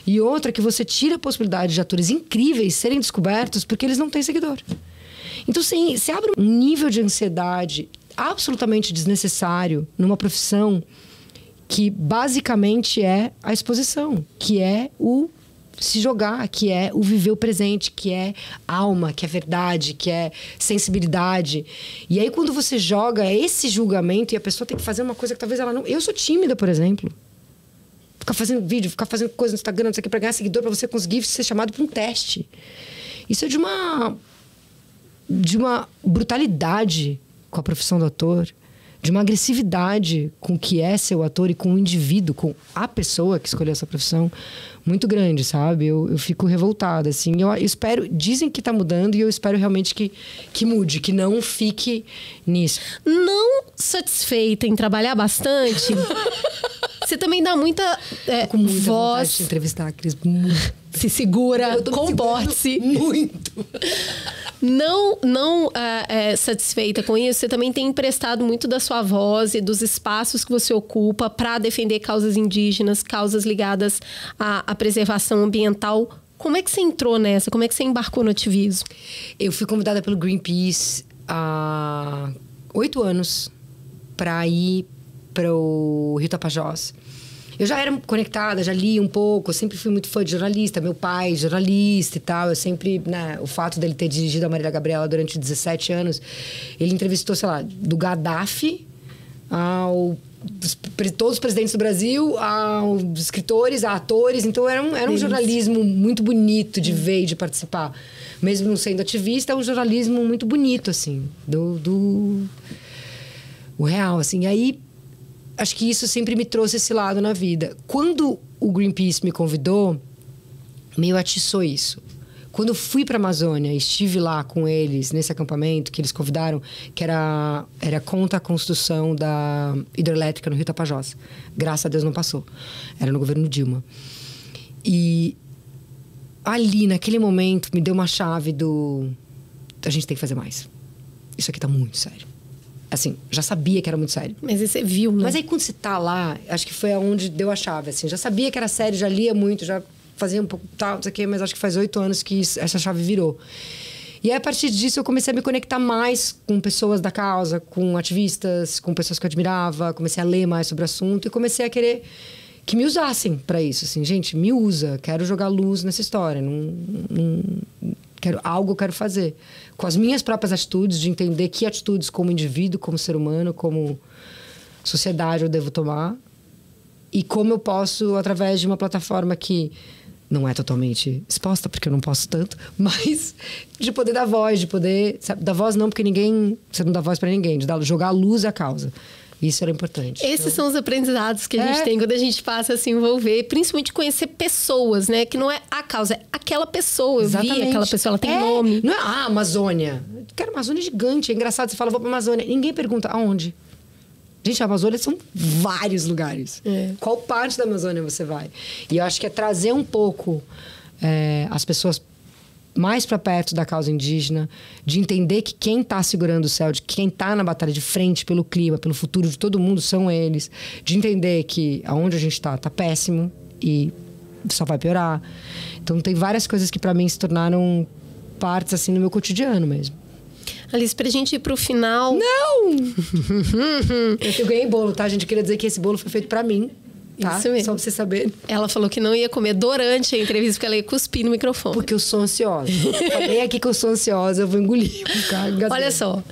E outra que você tira a possibilidade de atores incríveis serem descobertos porque eles não têm seguidor. Então, sim, você abre um nível de ansiedade absolutamente desnecessário numa profissão que basicamente é a exposição, que é o se jogar, que é o viver o presente, que é alma, que é verdade, que é sensibilidade. E aí, quando você joga esse julgamento e a pessoa tem que fazer uma coisa que talvez ela não... Eu sou tímida, por exemplo. Ficar fazendo vídeo, ficar fazendo coisa no Instagram, não sei o que, pra ganhar seguidor, pra você conseguir ser chamado para um teste. Isso é de uma brutalidade com a profissão do ator, de uma agressividade com o que é ser o ator e com o indivíduo, com a pessoa que escolheu essa profissão, muito grande, sabe? Eu fico revoltada, assim. Eu espero... Dizem que tá mudando e eu espero realmente que mude, que não fique nisso. Não satisfeita em trabalhar bastante, você também dá muita com muita voz... vontade de entrevistar a Cris. Muito. Se segura, comporte-se. Muito. Não satisfeita com isso, você também tem emprestado muito da sua voz e dos espaços que você ocupa para defender causas indígenas, causas ligadas à preservação ambiental. Como é que você entrou nessa? Como é que você embarcou no ativismo? Eu fui convidada pelo Greenpeace há 8 anos para ir para o Rio Tapajós. Eu já era conectada, já li um pouco, eu sempre fui muito fã de jornalista, meu pai jornalista e tal, eu sempre, né, o fato dele ter dirigido a Marília Gabriela durante 17 anos, ele entrevistou, sei lá, do Gaddafi todos os presidentes do Brasil, aos escritores, a atores, então era um jornalismo muito bonito de ver e de participar. Mesmo não sendo ativista, é um jornalismo muito bonito, assim, O real, assim. E aí, acho que isso sempre me trouxe esse lado na vida. Quando o Greenpeace me convidou, meio atiçou isso. Quando eu fui para a Amazônia, estive lá com eles, nesse acampamento que eles convidaram, que era contra a construção da hidrelétrica no Rio Tapajós. Graças a Deus não passou. Era no governo Dilma. E ali, naquele momento, me deu uma chave a gente tem que fazer mais. Isso aqui tá muito sério. Assim, já sabia que era muito sério. Mas aí você viu, né? Mas aí quando você tá lá, acho que foi aonde deu a chave, assim. Já sabia que era sério, já lia muito, já fazia um pouco tal, não sei o quê, mas acho que faz 8 anos que essa chave virou. E aí, a partir disso, eu comecei a me conectar mais com pessoas da causa, com ativistas, com pessoas que eu admirava. Comecei a ler mais sobre o assunto e comecei a querer que me usassem para isso. Assim, gente, me usa, quero jogar luz nessa história. Eu quero fazer. Com as minhas próprias atitudes, de entender que atitudes como indivíduo, como ser humano, como sociedade eu devo tomar. E como eu posso, através de uma plataforma que não é totalmente exposta, porque eu não posso tanto, mas de poder dar voz, de poder... Sabe, dar voz não, porque você não dá voz para ninguém, de jogar luz à causa. Isso era importante. Esses são os aprendizados que a gente tem quando a gente passa a se envolver, principalmente conhecer pessoas, né? Que não é a causa, é aquela pessoa. Eu vi aquela pessoa, ela tem nome. Não é a Amazônia. Eu quero uma Amazônia gigante. É engraçado, você fala, vou pra Amazônia. Ninguém pergunta aonde. Gente, a Amazônia são vários lugares. Qual parte da Amazônia você vai? E eu acho que é trazer um pouco as pessoas mais para perto da causa indígena, de entender que quem está segurando o céu, de quem está na batalha de frente pelo clima, pelo futuro de todo mundo, são eles. De entender que aonde a gente está péssimo e só vai piorar. Então, tem várias coisas que para mim se tornaram partes assim no meu cotidiano mesmo. Alice, pra gente ir pro final... Não! Eu ganhei bolo, tá? A gente queria dizer que esse bolo foi feito para mim. Tá? Isso mesmo. Só pra você saber. Ela falou que não ia comer durante a entrevista, porque ela ia cuspir no microfone. Porque eu sou ansiosa. Falei aqui que eu sou ansiosa, eu vou engolir. Olha só.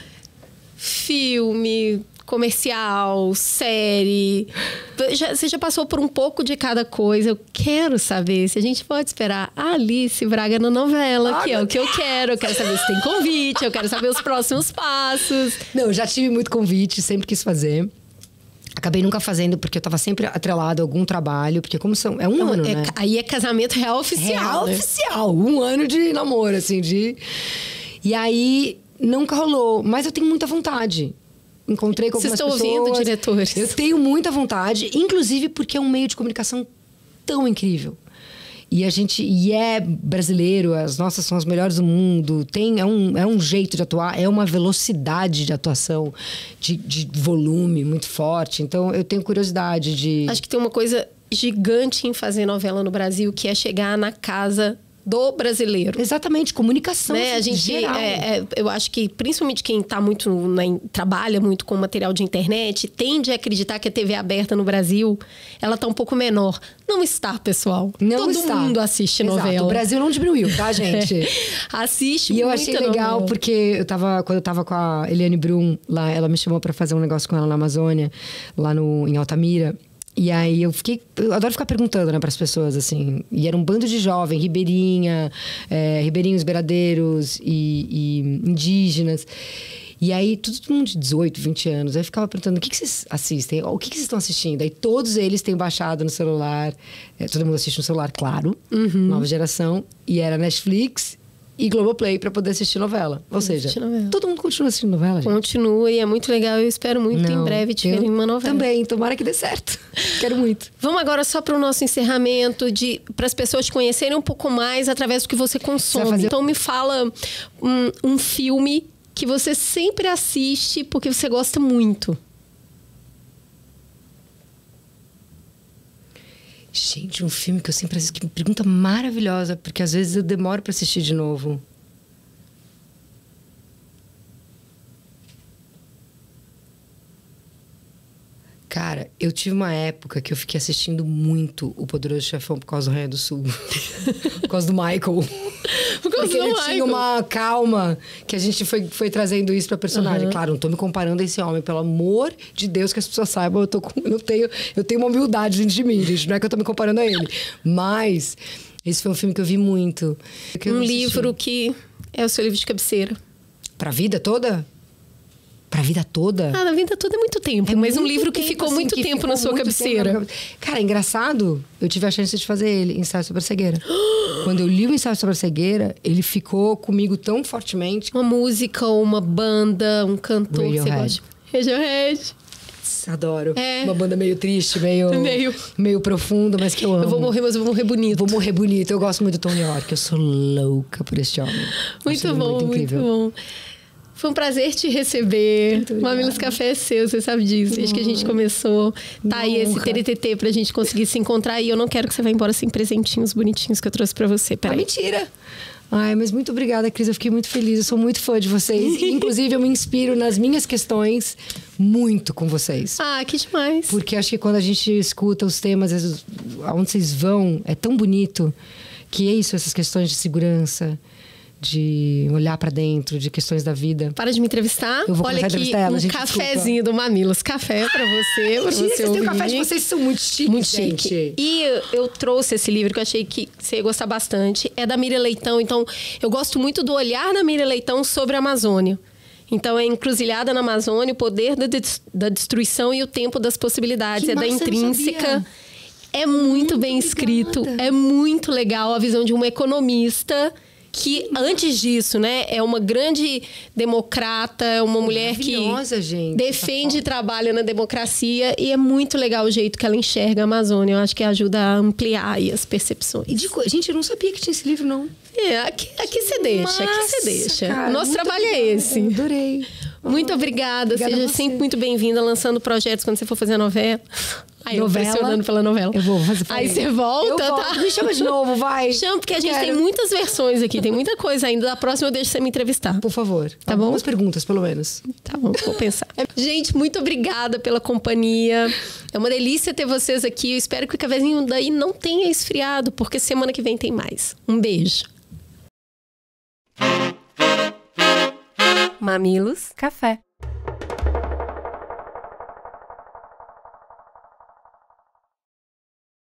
Filme, comercial, série. Você já passou por um pouco de cada coisa. Eu quero saber se a gente pode esperar a Alice Braga na novela, que é o que eu quero. Eu quero saber se tem convite, eu quero saber os próximos passos. Não, eu já tive muito convite, sempre quis fazer. Acabei nunca fazendo, porque eu tava sempre atrelado a algum trabalho. Porque como são... É um ano, né? Aí é casamento real oficial, real oficial. 1 ano de namoro, assim, E aí, nunca rolou. Mas eu tenho muita vontade. Encontrei com algumas pessoas. Vocês estão ouvindo, diretores? Eu tenho muita vontade. Inclusive porque é um meio de comunicação tão incrível. E é brasileiro, as nossas são as melhores do mundo. É um jeito de atuar, é uma velocidade de atuação, de volume muito forte. Então, eu tenho curiosidade de... Acho que tem uma coisa gigante em fazer novela no Brasil, que é chegar na casa do brasileiro. Exatamente, comunicação, né? A gente, geral. Eu acho que, principalmente quem tá trabalha muito com material de internet, tende a acreditar que a TV aberta no Brasil, ela tá um pouco menor. Não está, pessoal. Todo mundo assiste novela. O Brasil não diminuiu, tá, gente? Assiste muito. E eu muita achei legal, novela. porque quando eu tava com a Eliane Brum lá, ela me chamou pra fazer um negócio com ela na Amazônia, lá em Altamira. E aí eu adoro ficar perguntando, né, pras pessoas, assim. E era um bando de jovens, ribeirinhos, beiradeiros e indígenas. E aí, todo mundo de 18, 20 anos. Aí eu ficava perguntando, o que vocês assistem? O que vocês estão assistindo? Aí todos eles têm baixado no celular. Todo mundo assiste no celular, claro. Nova geração. E era Netflix e Globoplay para poder assistir novela. Ou seja, todo mundo continua assistindo novela, gente. Continua e é muito legal. Eu espero muito em breve te ver em uma novela. Também, tomara que dê certo. Quero muito. Vamos agora só para o nosso encerramento, para as pessoas te conhecerem um pouco mais através do que você consome. Então me fala um filme que você sempre assiste porque você gosta muito. Gente, um filme que eu sempre assisto, que pergunta maravilhosa, porque às vezes eu demoro para assistir de novo. Cara, eu tive uma época que eu fiquei assistindo muito O Poderoso Chefão por causa do Rainha do Sul. Por causa do Michael. Porque ele tinha uma calma que a gente foi trazendo isso pra personagem. Claro, não tô me comparando a esse homem. Pelo amor de Deus, que as pessoas saibam, eu tenho uma humildade dentro de mim, gente. Não é que eu tô me comparando a ele. Mas esse foi um filme que eu vi muito. Um livro que é o seu livro de cabeceira. Pra vida toda? Pra vida toda? Ah, na vida toda é muito tempo. Mas um livro que ficou muito tempo na sua cabeceira. Cara, é engraçado. Eu tive a chance de fazer ele, Ensaio sobre a Cegueira. Quando eu li o Ensaio sobre a Cegueira, ele ficou comigo tão fortemente. Uma música, uma banda, um cantor que você gosta. Radiohead. Adoro. Uma banda meio triste, meio profunda, mas que eu amo. Eu vou morrer, mas eu vou morrer bonito. Vou morrer bonito. Eu gosto muito do Tom York. Eu sou louca por este homem. Muito bom, muito bom. Foi um prazer te receber. Mamilos Café é seu, você sabe disso. Desde que a gente começou, tá aí esse TTT pra gente conseguir se encontrar. E eu não quero que você vá embora sem presentinhos bonitinhos que eu trouxe pra você. Peraí. Mentira! Ai, mas muito obrigada, Cris. Eu fiquei muito feliz. Eu sou muito fã de vocês. Inclusive, eu me inspiro nas minhas questões muito com vocês. Ah, que demais. Porque acho que quando a gente escuta os temas, aonde vocês vão, é tão bonito. Que é isso, essas questões de segurança, de olhar pra dentro, de questões da vida. Para de me entrevistar. Eu vou Olha aqui, entrevistar ela, gente, cafezinho do Mamilos Café pra você. Pra você ouvir. Café de vocês são muito chiques, muito chique. E eu trouxe esse livro que eu achei que você ia gostar bastante. É da Miriam Leitão. Então, eu gosto muito do olhar da Miriam Leitão sobre a Amazônia. Então, é Encruzilhada na Amazônia, o poder da destruição e o tempo das possibilidades. Que da Intrínseca. É muito bem escrito. É muito legal a visão de uma economista que, antes disso, né, é uma grande democrata, é uma mulher que defende e trabalha na democracia. E é muito legal o jeito que ela enxerga a Amazônia. Eu acho que ajuda a ampliar aí as percepções. Gente, eu não sabia que tinha esse livro, não. Aqui você deixa, aqui você deixa. Cara, o nosso trabalho é esse. Eu adorei. Muito obrigada. Seja sempre muito bem-vinda, lançando projetos quando você for fazer a novela. Aí, eu pressionando pela novela. Eu vou fazer. Aí você volta, tá? Me chama de novo, vai. Chama, porque a gente tem muitas versões aqui. Tem muita coisa ainda. Da próxima eu deixo você me entrevistar. Por favor. Tá bom? Algumas perguntas, pelo menos. Tá bom, vou pensar. Gente, muito obrigada pela companhia. É uma delícia ter vocês aqui. Eu espero que o cafezinho daí não tenha esfriado, porque semana que vem tem mais. Um beijo. Mamilos Café.